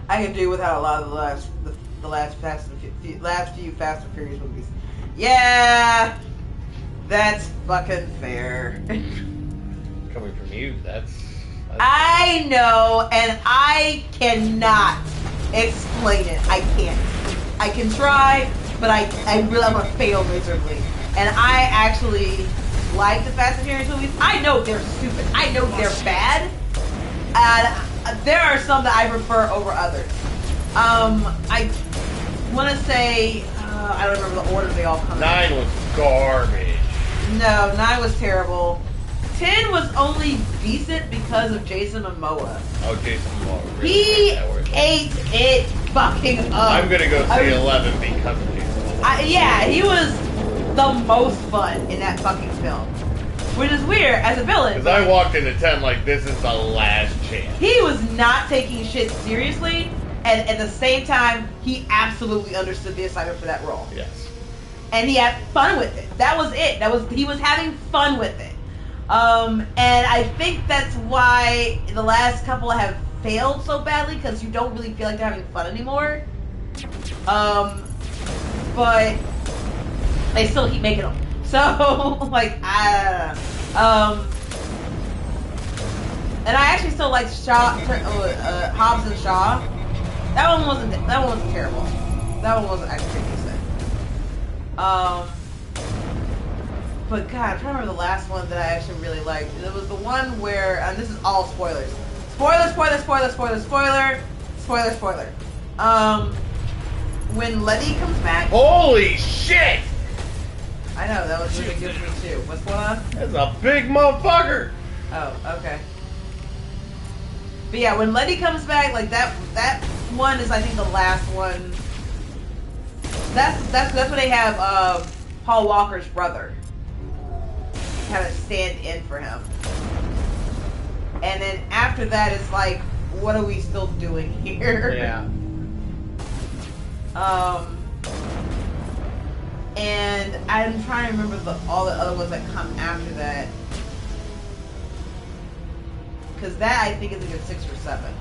I can do without a lot of the last few Fast and Furious movies. Yeah, that's fucking fair. Coming from you, that's I know, and I cannot explain it. I can't. I can try, but I'm gonna fail miserably. And I actually like the Fast and Furious movies. I know they're stupid. I know they're bad. And there are some that I prefer over others. I want to say, I don't remember the order they all come in. 9 was garbage. No, 9 was terrible. 10 was only decent because of Jason Momoa. Oh, Jason Momoa. Really He ate it fucking up. I'm gonna go see 11 because of Jason Momoa. Yeah, he was the most fun in that fucking film. Which is weird as a villain. Because I walked into 10 like this is the last chance. He was not taking shit seriously, and at the same time, he absolutely understood the assignment for that role. Yes. And he had fun with it. That was it. He was having fun with it. And I think that's why the last couple have failed so badly because you don't really feel like they're having fun anymore. But they still keep making them. So, like, and I actually still like Hobbs and Shaw. That one wasn't terrible. That one wasn't actually decent. But God, I'm trying to remember the last one that I actually really liked. It was the one where, and this is all spoilers. Spoiler. When Letty comes back. Holy shit! I know, that was really good for me too. What's going on? That's a big motherfucker! Oh, okay. But yeah, when Letty comes back, like that one is I think the last one. That's when they have Paul Walker's brother kind of stand in for him. And then after that it's like, what are we still doing here? Yeah. And I'm trying to remember all the other ones that come after that. Because that, I think, is like a 6 or 7.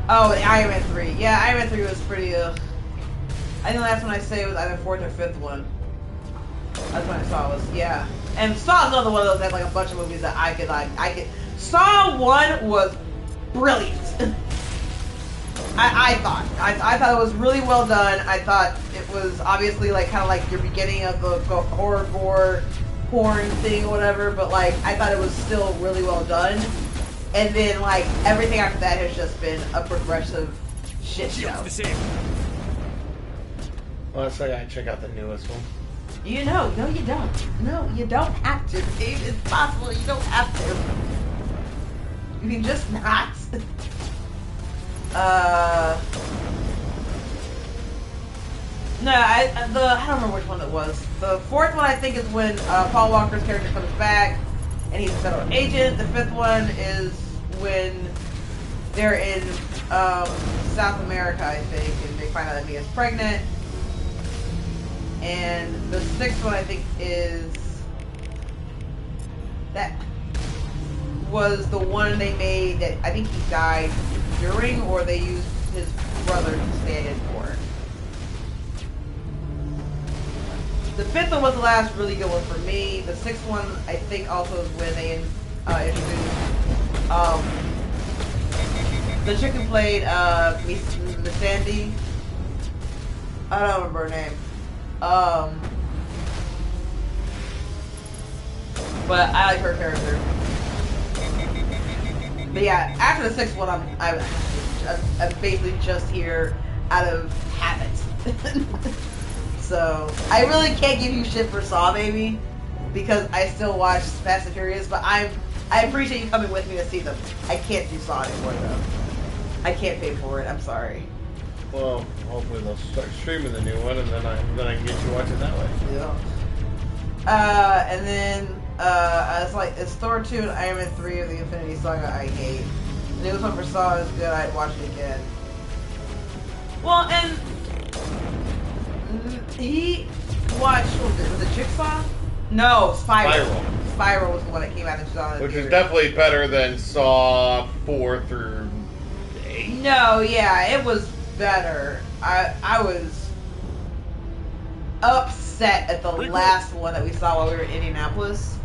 Oh, the Iron Man 3. Yeah, Iron Man 3 was pretty, I think the last one I say was either 4th or 5th one. That's when I saw was, yeah. And Saw is another one of those that, like, a bunch of movies that I could. Saw 1 was brilliant. I thought it was really well done. I thought it was obviously like kind of like your beginning of the horror gore porn thing or whatever, but like I thought it was still really well done. And then like everything after that has just been a progressive shit show. Well, so I gotta check out the newest one. You know, no you don't. No, you don't have to. It's possible you don't have to. You can just not. No, I don't remember which one it was. The 4th one I think is when Paul Walker's character comes back and he's a federal agent. The 5th one is when they're in South America, I think, and they find out that Mia's pregnant. And the 6th one I think is that was the one they made that I think he died during, or they used his brother to stand in for it. The 5th one was the last really good one for me. The 6th one I think also is when they introduced the chick who played Miss Sandy. I don't remember her name. But I like her character. But yeah, after the 6th one, I'm basically just here out of habit. So I really can't give you shit for Saw, baby, because I still watch Fast and Furious. But I appreciate you coming with me to see them. I can't do Saw anymore though. I can't pay for it. I'm sorry. Well, hopefully they'll start streaming the new one, and then I can get you watching that way. Yeah. And then it's like it's Thor 2 and Iron Man 3 of the Infinity Saga I hate. The newest one for Saw is good. I'd watch it again. Well, and he watched was it Jigsaw? No, Spiral. Spiral was the one that came out in 2000. Which is definitely better than Saw 4 through 8. No, yeah, it was better. I was upset at the last one that we saw while we were in Indianapolis.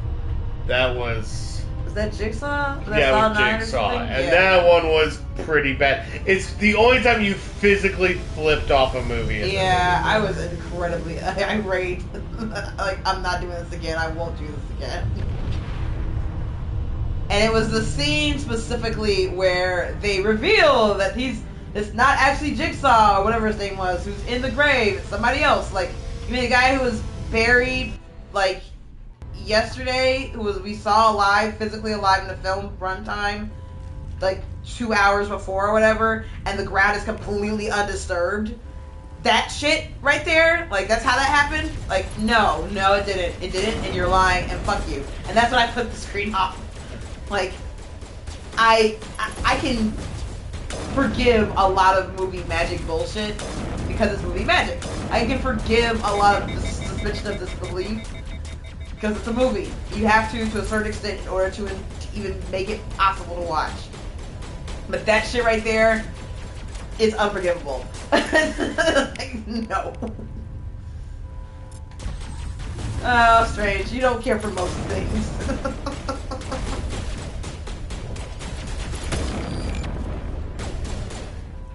That was that Jigsaw? Was that yeah, Saw with 9 Jigsaw, or and yeah. that one was pretty bad. It's the only time you physically flipped off a movie. Yeah, I was incredibly irate. Like, I'm not doing this again. I won't do this again. And it was the scene specifically where they reveal that it's not actually Jigsaw or whatever his name was, who's in the grave. It's somebody else. Like, you mean the guy who was buried like yesterday, we saw alive, physically alive in the film runtime, like 2 hours before or whatever, and the ground is completely undisturbed. That shit right there, like that's how that happened. Like, no, it didn't. It didn't, and you're lying, and fuck you. And that's when I put the screen off. Like, I can forgive a lot of movie magic bullshit because it's movie magic. I can forgive a lot of suspension of disbelief because it's a movie. You have to a certain extent in order to even make it possible to watch. But that shit right there is unforgivable. Like, no. Oh, Strange. You don't care for most things.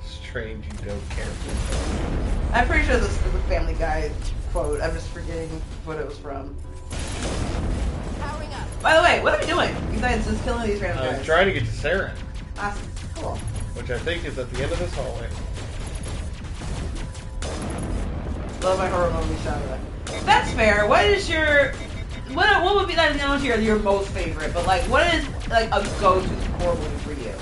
Strange, you don't care for. I'm pretty sure this is the Family Guy quote. I'm just forgetting what it was from. By the way, what are we doing besides just killing these random guys? I was trying to get to Saren. Awesome. Cool. Which I think is at the end of this hallway. Love my horror movie genre. That's fair. What is your... What would be like your most favorite? But like, what is like a go-to horror movie for you?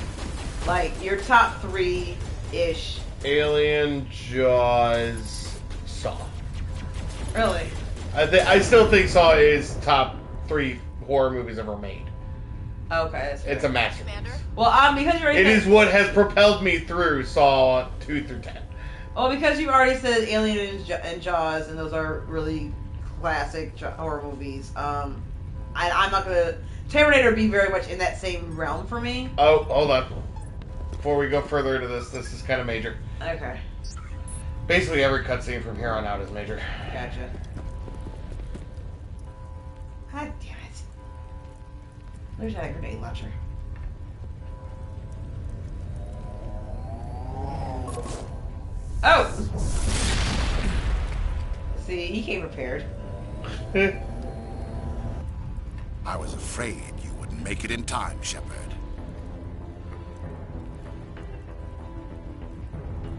Like your top 3-ish. Alien, Jaws, Saw. Really? I still think Saw is top 3 horror movies ever made. Okay, that's fair. It's a masterpiece. Well, because you already It said, is what has propelled me through Saw 2 through 10. Well, because you've already said Alien and Jaws, and those are really classic horror movies. I'm not gonna Terminator be very much in that same realm for me. Oh, hold on. Before we go further into this is kind of major. Okay. Basically, every cutscene from here on out is major. Gotcha. God damn it. Where's that grenade launcher? Oh! See, he came prepared. I was afraid you wouldn't make it in time, Shepard.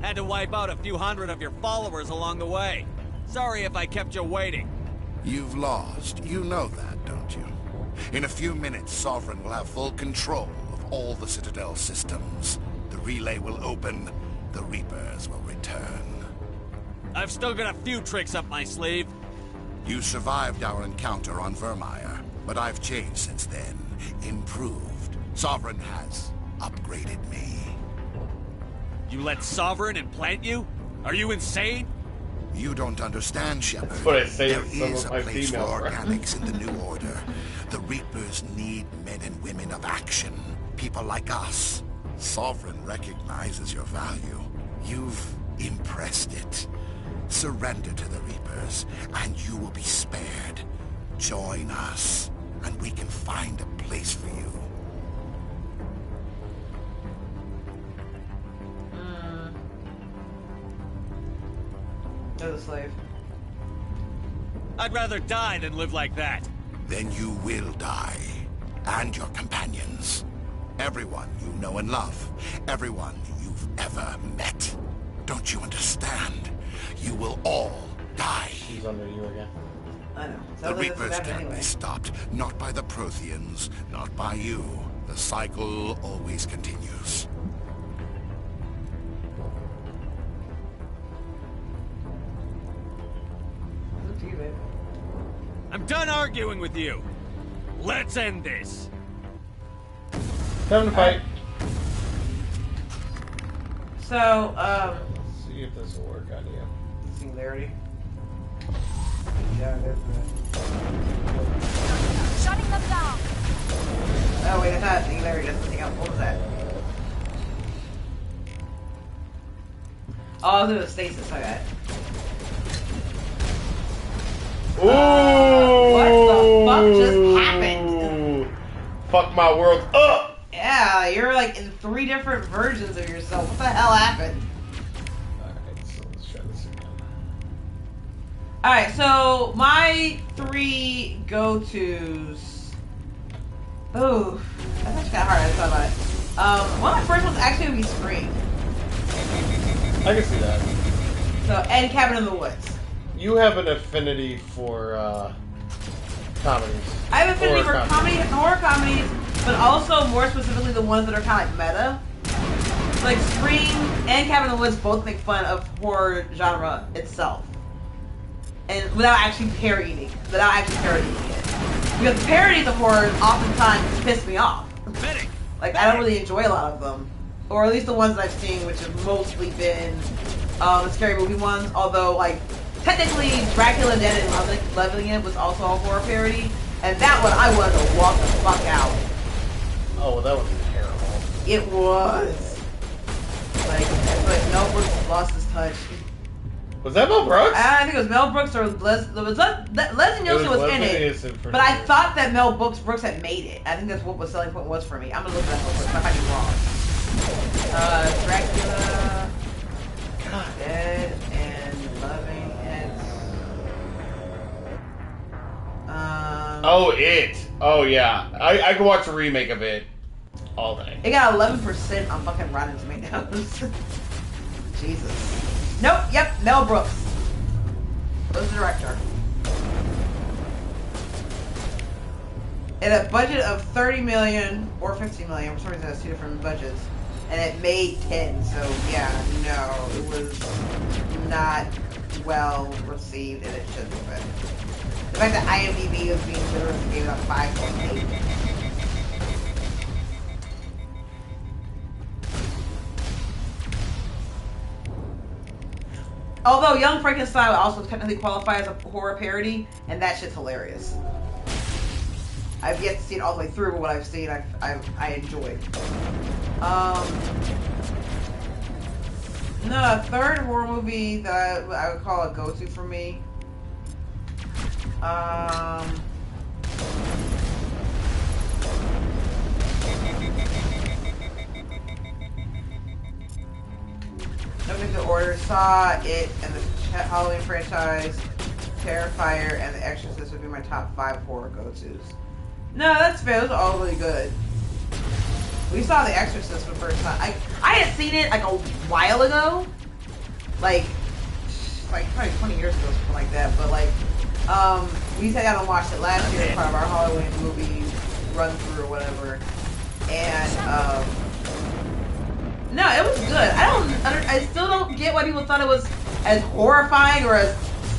Had to wipe out a few hundred of your followers along the way. Sorry if I kept you waiting. You've lost. You know that, don't you? In a few minutes, Sovereign will have full control of all the Citadel systems. The relay will open. The Reapers will return. I've still got a few tricks up my sleeve. You survived our encounter on Vermeer, but I've changed since then. Improved. Sovereign has upgraded me. You let Sovereign implant you? Are you insane? You don't understand, Shepard. That's what I say There to some is of a my place for female friends. organics in the New Order. The Reapers need men and women of action. People like us. Sovereign recognizes your value. You've impressed it. Surrender to the Reapers, and you will be spared. Join us, and we can find a place for you. You're the slave. I'd rather die than live like that. Then you will die. And your companions. Everyone you know and love. Everyone you've ever met. Don't you understand? You will all die. She's under you again. I know. The Reapers can't be stopped. Not by the Protheans. Not by you. The cycle always continues. I'm done arguing with you. Let's end this. Time to fight. So, Let's see if this will work on you. Singularity. Yeah, Shutting them down. oh wait, I thought Singularity does something else. What was that? Oh, I was doing stasis, my bad. Ooh! What the fuck just happened? Fuck my world up! Yeah, you're like in 3 different versions of yourself. What the hell happened? Alright, so let's try this again. Alright, so my 3 go-tos. Ooh, that's actually kind of hard. I thought about it. One of my first ones actually would be Scream. I can see that. So, and Cabin in the Woods. You have an affinity for comedies. I have an affinity for horror comedies, but also more specifically the ones that are kind of like meta. Like Scream and Cabin in the Woods both make fun of horror genre itself, and without actually parodying it. Because parodies of horror oftentimes piss me off. Like I don't really enjoy a lot of them, or at least the ones that I've seen, which have mostly been the scary movie ones. Although like. Technically, Dracula Dead and Loving It was also a horror parody, and that one I wanted to walk the fuck out. Oh, well, that was terrible. It was. Like, I feel like Mel Brooks lost his touch. Was that Mel Brooks? I think it was Mel Brooks or Leslie Nielsen was in it. But I thought that Mel Brooks had made it. I think that's what the selling point was for me. I'm gonna look that up real quick. I might be wrong. Dracula, Dead and Loving It. Oh, It. Oh, yeah. I could watch a remake of It all day. It got 11% on fucking Rotten Tomatoes. Jesus. Nope. Yep. Mel Brooks was the director. It had a budget of $30 million or $15 million. For some reason, that's two different budgets, and it made 10. So yeah, no, it was not well received, and it shouldn't have been. The fact that IMDb was being generous and gave it a 5.8. Although Young Frankenstein would also technically qualify as a horror parody, and that shit's hilarious. I've yet to see it all the way through, but what I've seen, I enjoyed. No, a third horror movie that I would call a go-to for me. No particular order. Saw, It, and the Halloween franchise, Terrifier, and The Exorcist would be my top 5 horror go-tos. No, that's fair. Those are all really good. We saw The Exorcist for the first time. I had seen it like a while ago, like probably 20 years ago, something like that. But like, we sat down and watched it last year as part of our Halloween movie run through or whatever, and no, it was good. I still don't get why people thought it was as horrifying or as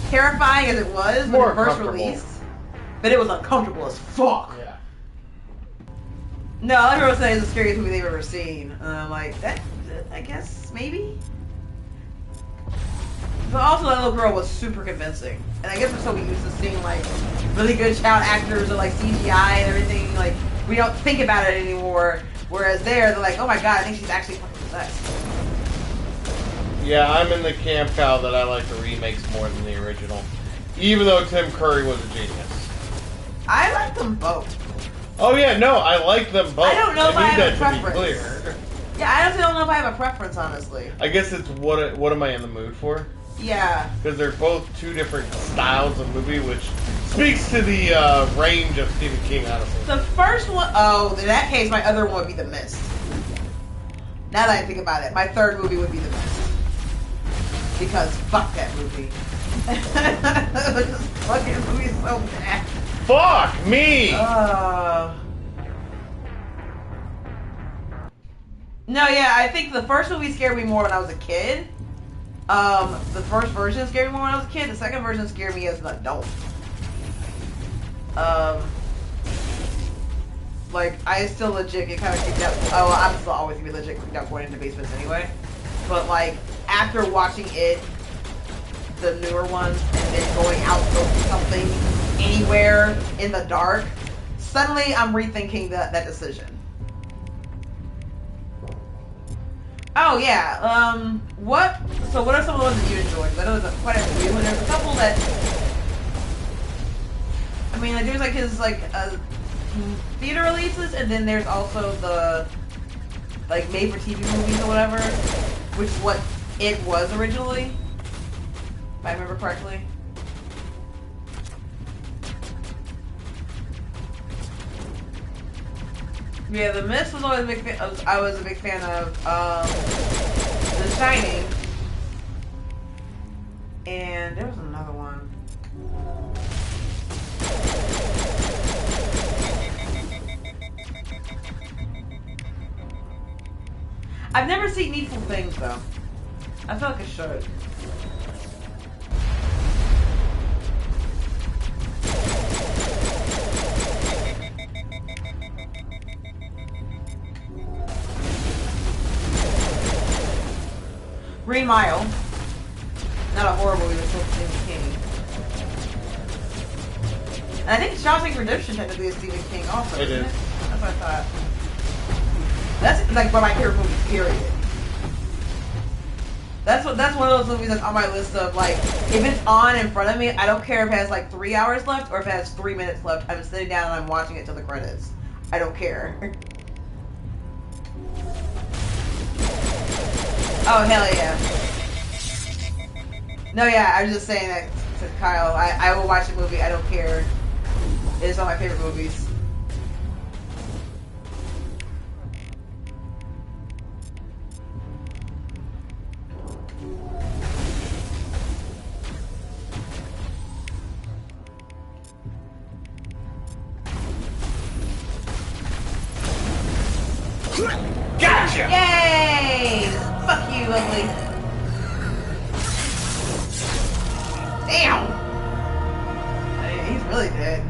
terrifying as it was when it first released. But it was uncomfortable as fuck. Yeah. No, everyone said it's the scariest movie they've ever seen. And I'm like, that, I guess, maybe? But also that little girl was super convincing. And I guess we're so used to seeing, like, really good child actors or, like, CGI and everything. Like, we don't think about it anymore. Whereas they're like, oh my god, I think she's actually fucking possessed. Yeah, I'm in the camp, Kyle, that I like the remakes more than the original. Even though Tim Curry was a genius. I like them both. Oh yeah, no, I like them both. I don't know if I have a preference. To be clear. Yeah, I honestly don't know if I have a preference, honestly. I guess it's what am I in the mood for? Yeah. Because they're both two different styles of movie, which speaks to the range of Stephen King, honestly. The first one, oh, in that case, my other one would be The Mist. Now that I think about it, my third movie would be The Mist. Because fuck that movie. This fucking movie is so bad. Fuck me! No, yeah, I think the first movie scared me more when I was a kid. The first version scared me more when I was a kid. The second version scared me as an adult. Like, I still legit get kind of creeped out. Oh, well, I'm still always gonna be legit creeped out going into basements anyway. But, like, after watching it, the newer ones, and then going out to something anywhere in the dark, suddenly I'm rethinking that decision. Oh yeah, what are some of the ones that you enjoyed? Because I know there's quite a few, and there's a couple that, I mean, like, there's like his, like, theater releases, and then there's also the, like, made-for-TV movies or whatever, which is what it was originally, if I remember correctly. Yeah, The Mist was always a big fan. I was a big fan of The Shining, and there was another one. I've never seen Needful Things though. I feel like I should. Green Mile. Not a horror movie, but still Stephen King. And I think Shawshank Redemption technically is Stephen King also, isn't it? That's what I thought. That's like one of my favorite movies, period. That's one of those movies that's on my list of like, if it's on in front of me, I don't care if it has like 3 hours left or if it has 3 minutes left. I'm sitting down and I'm watching it till the credits. I don't care. Oh, hell yeah. No, yeah, I was just saying that to Kyle. I will watch a movie, I don't care. It's one of my favorite movies. Gotcha! Yay! Fuck you, ugly. Damn! He's really dead.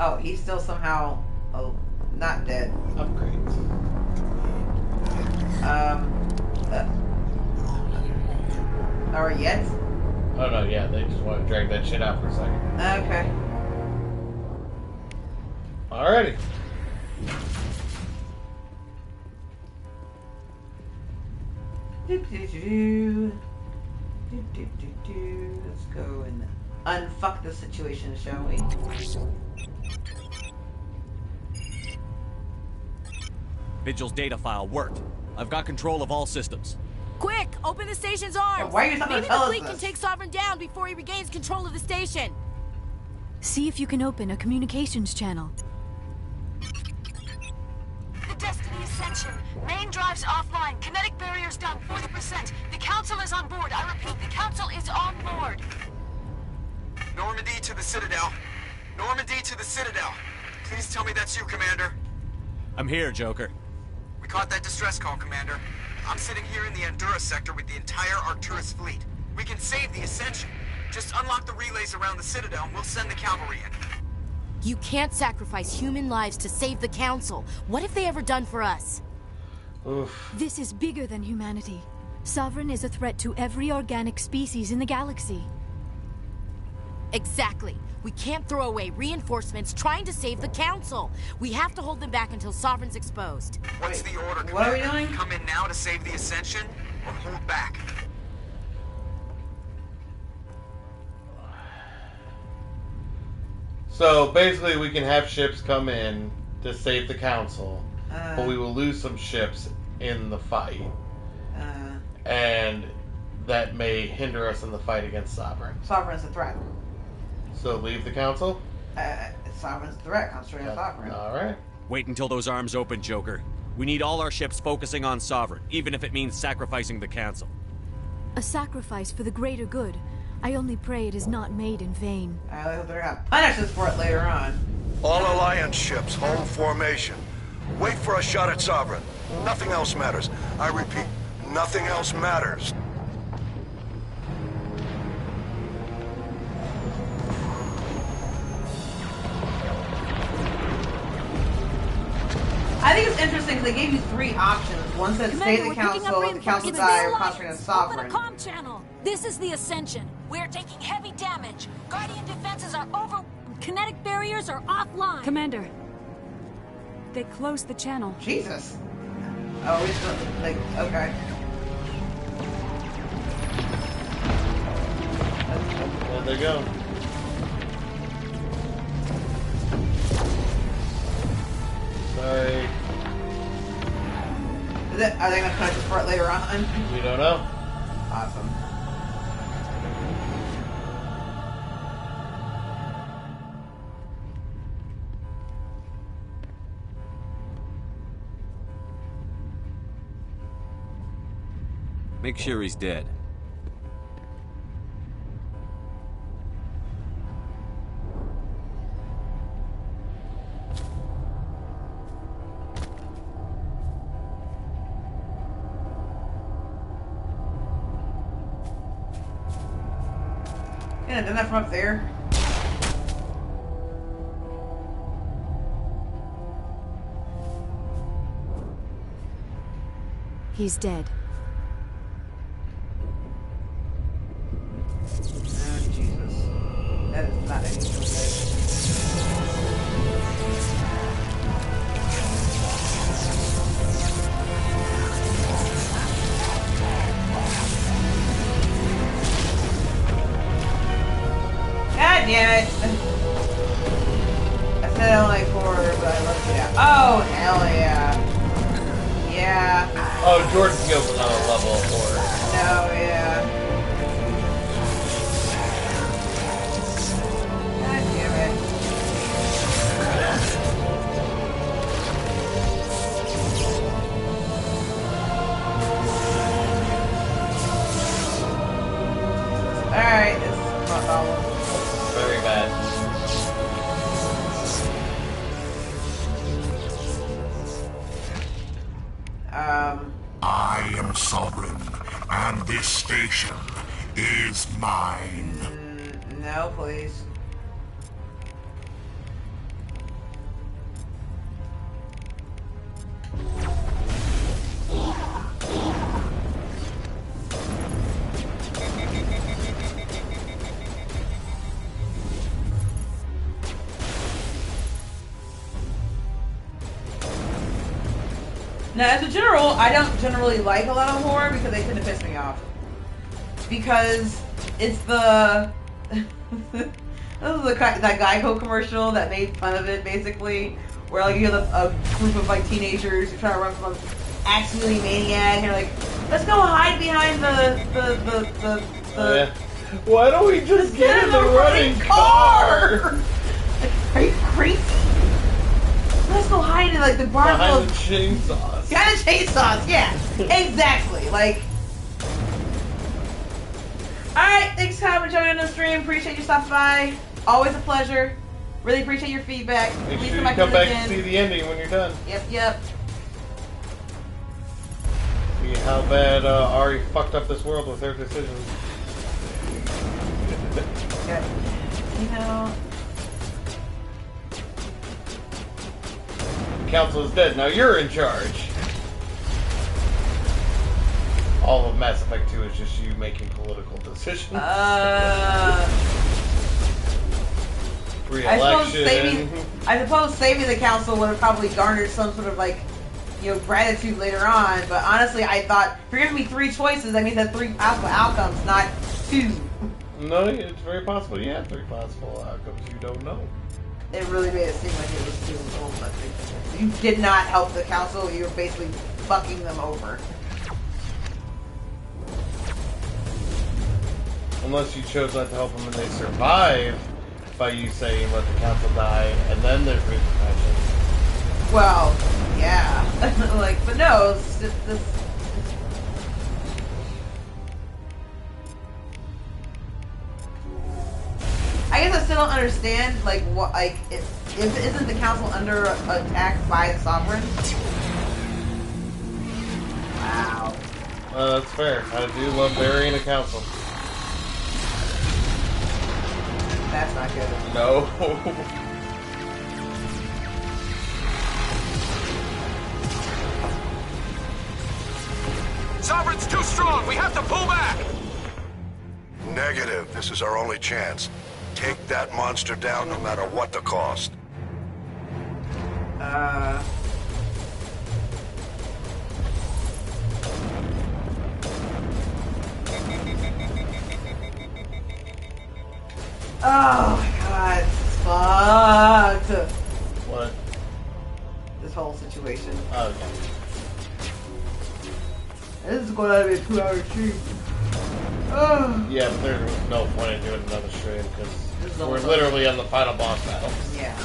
Oh, he's still somehow not dead. Upgrades. Or yet? Oh no, yeah, they just want to drag that shit out for a second. Okay. Alrighty. Let's go and unfuck the situation, shall we? Vigil's data file worked. I've got control of all systems. Quick, open the station's arms. Yeah, why are you not gonna Maybe tell the us fleet this? can take Sovereign down before he regains control of the station. See if you can open a communications channel. The Destiny Ascension. Main drives offline. Kinetic barriers down 40%. The Council is on board. I repeat, the Council is on board. Normandy to the Citadel. Normandy to the Citadel. Please tell me that's you, Commander. I'm here, Joker. We caught that distress call, Commander. I'm sitting here in the Endura sector with the entire Arcturus fleet. We can save the Ascension. Just unlock the relays around the Citadel and we'll send the cavalry in. You can't sacrifice human lives to save the Council. What have they ever done for us? Oof. This is bigger than humanity. Sovereign is a threat to every organic species in the galaxy. Exactly. We can't throw away reinforcements trying to save the Council. We have to hold them back until Sovereign's exposed. What's the order, Commander? What are we doing? Come in now to save the Ascension or hold back? So basically, we can have ships come in to save the Council, but we will lose some ships in the fight, and that may hinder us in the fight against Sovereign. Sovereign's a threat. So leave the Council? Sovereign's a threat. Concentrate on Sovereign. Alright. Wait until those arms open, Joker. We need all our ships focusing on Sovereign, even if it means sacrificing the Council. A sacrifice for the greater good. I only pray it is not made in vain. I hope they're gonna punish us for it later on. All Alliance ships, hold formation. Wait for a shot at Sovereign. Nothing else matters. I repeat, nothing else matters. I think it's interesting because they gave you 3 options. One said save the Council, the Council die, or concentrate on Sovereign. Open a comm channel. This is the Ascension. We're taking heavy damage. Guardian defenses are over. Kinetic barriers are offline. Commander, they closed the channel. Jesus. Oh, we just like okay. There they go. Sorry. Are they gonna punish us for it later on? We don't know. Awesome. Make sure he's dead. Yeah, done that from up there. He's dead. Oh, Jesus. That is not anything good. God damn it. I said I don't like horror, but I love it. Oh, hell yeah. Yeah. Oh, Jordan Peele's another level of horror. No, yeah. God damn it. Alright, this is my problem. Very bad. I am sovereign, and this station is mine. No, please. Now, as a general, I don't generally like a lot of horror because they tend to piss me off. Because it's the... this is that Geico commercial that made fun of it, basically. Where, like, you have a group of, like, teenagers who try to run from an axe-wielding maniac, and you're like, let's go hide behind the Yeah. Why don't we just get in the running car? Are you crazy? Let's go hide in, like, the barn full Behind the chainsaws. Behind the chainsaws, yeah. Exactly. Like... Alright, thanks for joining the stream. Appreciate you stopping by. Always a pleasure. Really appreciate your feedback. Make Please sure you back come to back the and end. see the ending when you're done. Yep. See how bad Ari fucked up this world with her decisions. Okay. You know... The council is dead. Now you're in charge. All of Mass Effect 2 is just you making political decisions. Re-election. I suppose saving the council would have probably garnered some sort of, like, you know, gratitude later on. But honestly, I thought, if you're giving me 3 choices, that means that 3 possible outcomes, not 2. No, it's very possible. You have 3 possible outcomes. You don't know. It really made it seem like it was 2 almost. You did not help the council. You were basically fucking them over. Unless you chose not to help them and they survive by you saying let the council die, and then there's repercussions. Well, yeah. Like, but no, it's just this. I guess I still don't understand, like, what, like, if isn't the council under attack by the sovereign? Wow. That's fair. I do love burying a council. That's not good. No. Sovereign's too strong. We have to pull back. Negative. This is our only chance. Take that monster down no matter what the cost. Oh my god, it's fucked. What? This whole situation. Oh, okay. This is going to be a 2-hour stream. Oh. Yeah, but there's no point in doing another stream because we're literally on the final boss battle. Yeah.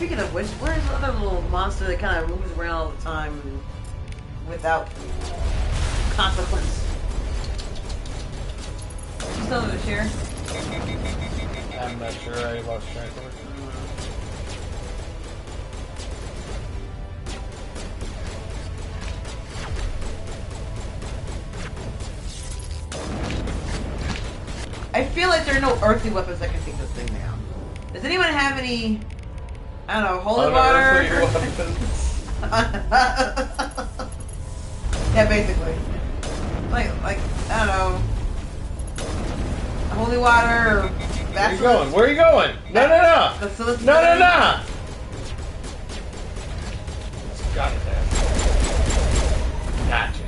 speaking of which, where's the other little monster that kind of moves around all the time without consequence? You still in the chair? I'm not sure. I lost track of it. I feel like there are no earthly weapons that can take this thing down. Does anyone have any, I don't know, holy water? Yeah, basically. Like, I don't know, holy water or Where you going? Where are you going? No. No. Got it there. Gotcha.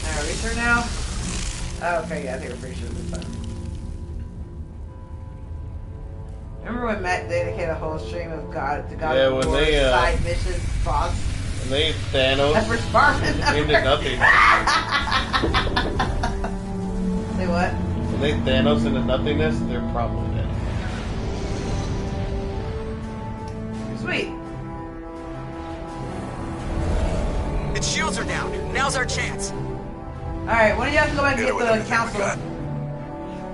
Alright, we sure now? Oh, okay, yeah, I think we're pretty sure this time. Remember when Matt dedicated a whole stream of God to God of War side missions, boss? When they Thanos into nothing. Say what? When they Thanos into nothingness, they're probably dead. Sweet. Its shields are down. Now's our chance. Alright, when do you have to go back and get the council?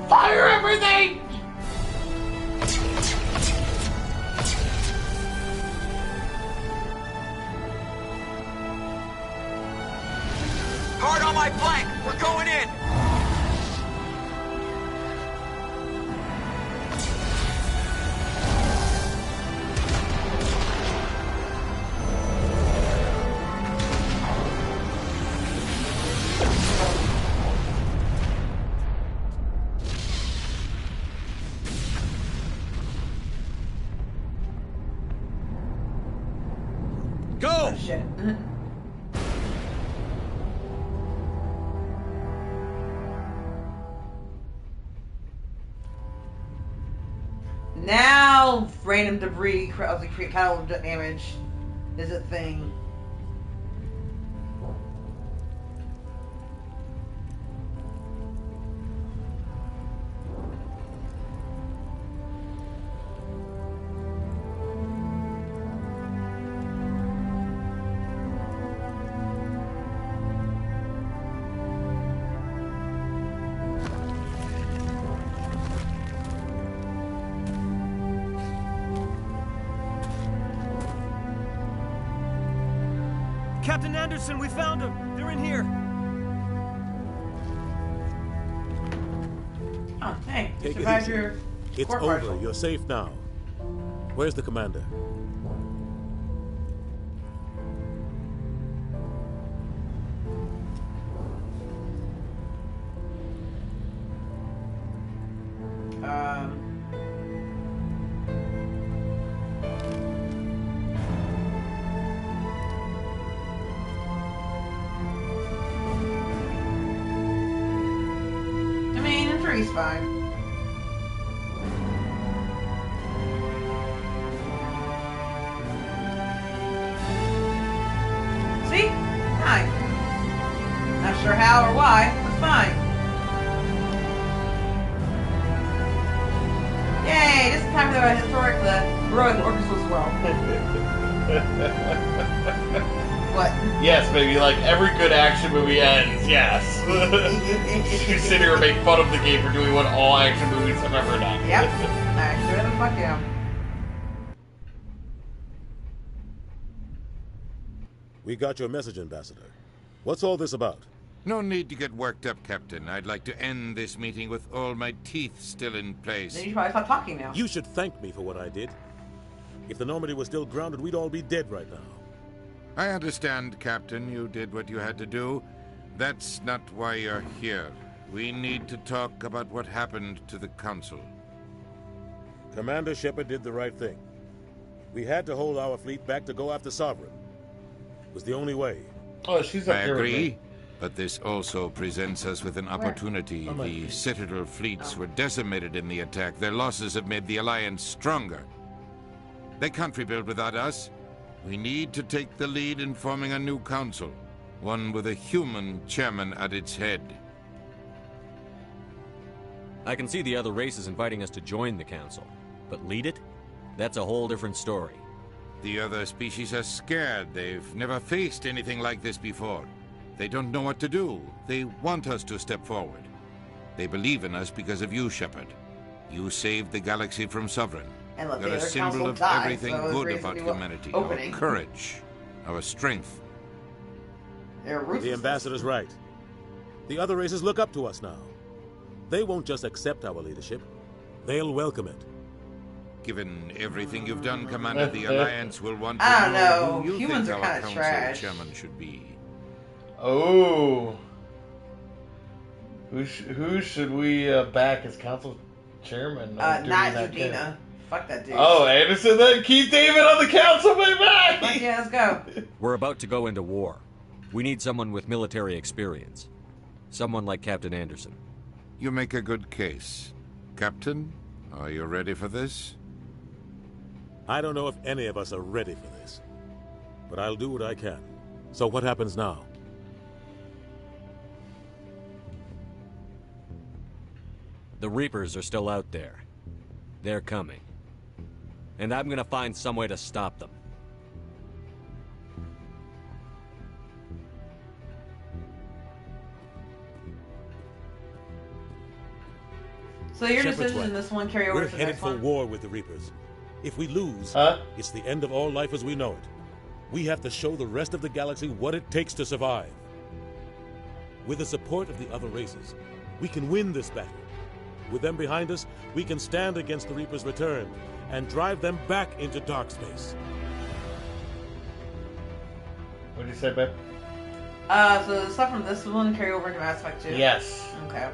Fire everything! Hard on my flank. We're going in. Go! Oh, shit. Now, random debris causing kind of damage is a thing. Captain Anderson, we found them. They're in here. Oh, hey. Take it Survived easy. your It's court over. martial. You're safe now. Where's the commander? I mean, I'm sure he's fine. See? Fine. Not sure how or why, but fine. Yay! This is time for the heroic orchestra swell. What? Yes, baby, like every good action movie ends, yes. You sit here and make fun of the game for doing what all action movies have ever done. Yep. Alright, sure the fuck yeah. We got your message, Ambassador. What's all this about? No need to get worked up, Captain. I'd like to end this meeting with all my teeth still in place. Then you probably stop talking now. You should thank me for what I did. If the Normandy was still grounded, we'd all be dead right now. I understand, Captain. You did what you had to do. That's not why you're here. We need to talk about what happened to the Council. Commander Shepard did the right thing. We had to hold our fleet back to go after Sovereign. It was the only way. Oh, she's up I here with agree, me. but this also presents us with an opportunity. The Citadel fleets were decimated in the attack. Their losses have made the Alliance stronger. They can't rebuild without us. We need to take the lead in forming a new council, one with a human chairman at its head. I can see the other races inviting us to join the council, but lead it? that's a whole different story. The other species are scared. They've never faced anything like this before. They don't know what to do. They want us to step forward. They believe in us because of you, Shepard. You saved the galaxy from Sovereign. And look, You're a their symbol council of died, everything so it was good about basically humanity. opening. Our courage, our strength. The ambassador's right. The other races look up to us now. They won't just accept our leadership. They'll welcome it. Given everything you've done, Commander, the Alliance will want to I don't know. know who you Humans think are our kinda council trash. chairman should be. Oh. Who should we back as council chairman? Not Eugenia. Fuck that dude. Oh, Anderson, then keep David on the council, baby! Yeah, let's go. We're about to go into war. We need someone with military experience. Someone like Captain Anderson. You make a good case. Captain, are you ready for this? I don't know if any of us are ready for this. But I'll do what I can. So what happens now? The Reapers are still out there. They're coming. And I'm gonna find some way to stop them. So your Shepard's decision right. in this one carry over We're to the headed next for one? war with the Reapers. If we lose, it's the end of all life as we know it. We have to show the rest of the galaxy what it takes to survive. With the support of the other races, we can win this battle. With them behind us, we can stand against the Reapers' return and drive them back into dark space. What did you say, babe? So the stuff from this one carry over into Mass Effect 2? Yes. Okay.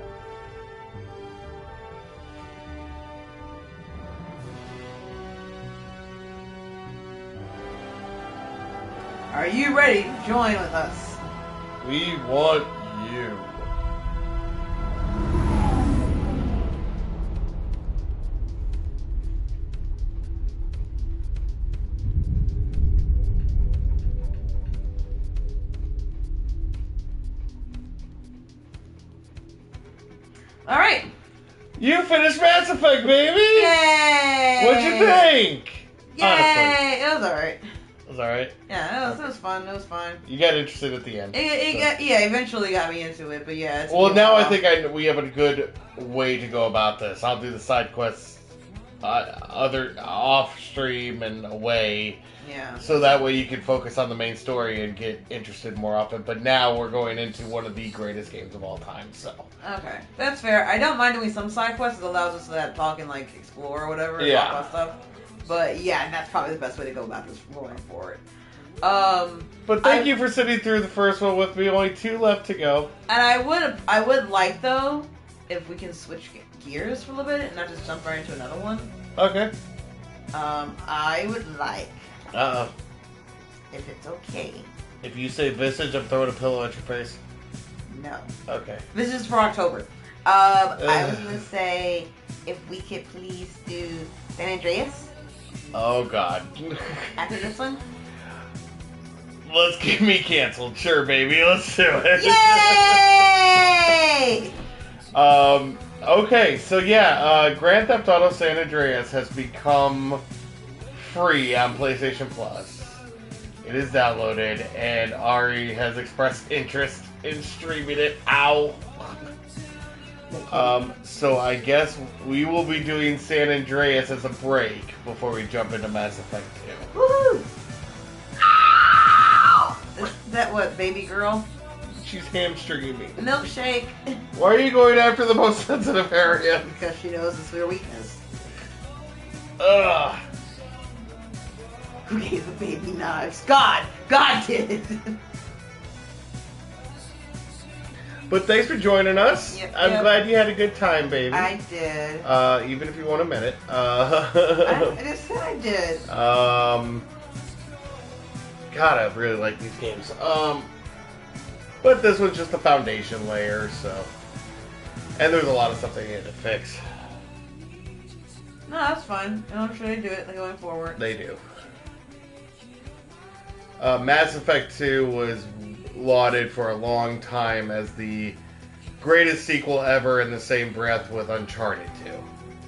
Are you ready to join with us? We want you. All right. You finished Mass Effect, baby! Yay! What'd you think? Yay! Honestly. It was alright. It was alright? Yeah, it was fun. It was fun. You got interested at the end. Eventually got me into it, but yeah. Well, now I think we have a good way to go about this. I'll do the side quests other off stream and away. Yeah. So that way you can focus on the main story and get interested more often. But now we're going into one of the greatest games of all time, so. Okay, that's fair. I don't mind doing some side quests. It allows us to talk and explore or whatever. And talk about stuff. But yeah, that's probably the best way to go about this going forward. But thank you for sitting through the first one with me. Only 2 left to go. And I would like though if we can switch gears for a little bit and not just jump right into another one. Okay. I would like. If it's okay. If you say Visage, I'm throwing a pillow at your face. No. Okay. This is for October. I was gonna say if we could please do San Andreas. Oh God. After this one. Let's get me canceled. Sure, baby. Let's do it. Yay! Okay, so yeah, Grand Theft Auto San Andreas has become free on PlayStation Plus. It is downloaded, and Ari has expressed interest in streaming it. Ow! So I guess we will be doing San Andreas as a break before we jump into Mass Effect 2. Woohoo! Ow! Is that what, baby girl? She's hamstringing me. Milkshake. Why are you going after the most sensitive area? Because she knows it's their weakness. Ugh. Who gave the baby knives? God! God did! But thanks for joining us. Yep, I'm glad you had a good time, baby. I did. Even if you want a minute. I just said I did. God, I really like these games. But this one's just the foundation layer, so. And there's a lot of stuff they had to fix. No, that's fine. I'm sure they do it going forward. They do. Mass Effect 2 was lauded for a long time as the greatest sequel ever in the same breath with Uncharted 2.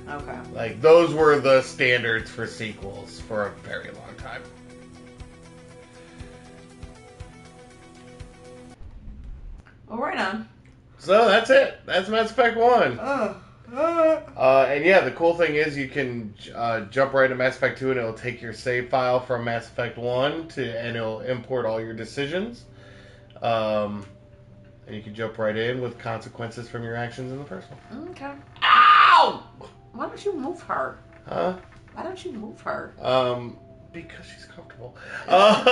Okay. Like, those were the standards for sequels for a very long time. Well, right on. So that's it. That's Mass Effect 1. And yeah, the cool thing is you can jump right into Mass Effect 2 and it'll take your save file from Mass Effect 1 and it'll import all your decisions. And you can jump right in with consequences from your actions in the first one. Okay. Ow! Why don't you move her? Huh? Why don't you move her? Because she's comfortable. But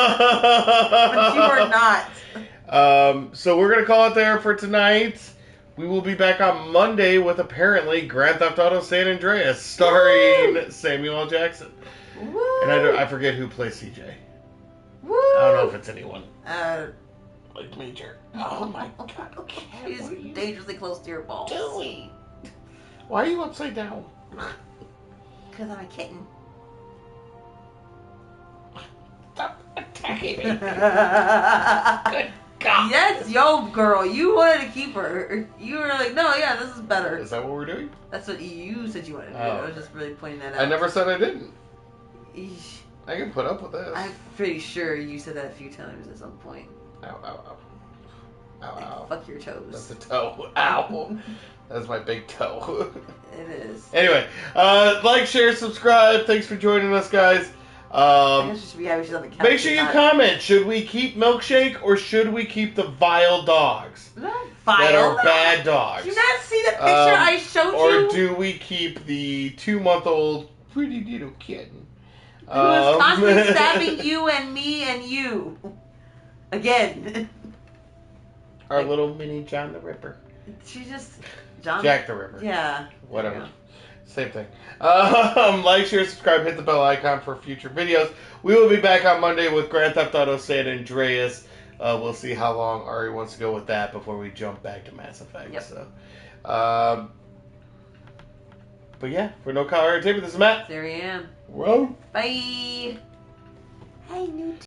you are not. So we're going to call it there for tonight. We will be back on Monday with apparently Grand Theft Auto San Andreas, starring Samuel L. Jackson. Woo! And I forget who plays CJ. Woo! I don't know if it's anyone. Like Major. Oh my god. She's dangerously close to your balls. Doing? Why are you upside down? Because I'm a kitten. Stop attacking me. Good God. Yes, yo, girl. You wanted to keep her. You were like, no, yeah, this is better. Is that what we're doing? That's what you said you wanted to do. Oh. I was just really pointing that out. I never said I didn't. Eesh. I can put up with this. I'm pretty sure you said that a few times at some point. Ow, ow, ow. Ow, Like, ow. fuck your toes. That's a toe. Ow. That's my big toe. It is. Anyway, like, share, subscribe. Thanks for joining us, guys. I guess you should be happy she's on the couch. Make sure you comment. Should we keep Milkshake or should we keep the vile dogs? Not vile. That are bad dogs. Did you not see the picture I showed you? Or do we keep the 2-month-old pretty little kitten? Who was constantly stabbing you and me and you. Again. Our little mini John the Ripper. She just... John... Jack the Ripper. Yeah. Whatever. Same thing. Like, share, subscribe, hit the bell icon for future videos. We will be back on Monday with Grand Theft Auto San Andreas. We'll see how long Ari wants to go with that before we jump back to Mass Effect. Yep. So, but yeah, for No Collar Entertainment, this is Matt. There I am. Whoa. Bye. Hey, new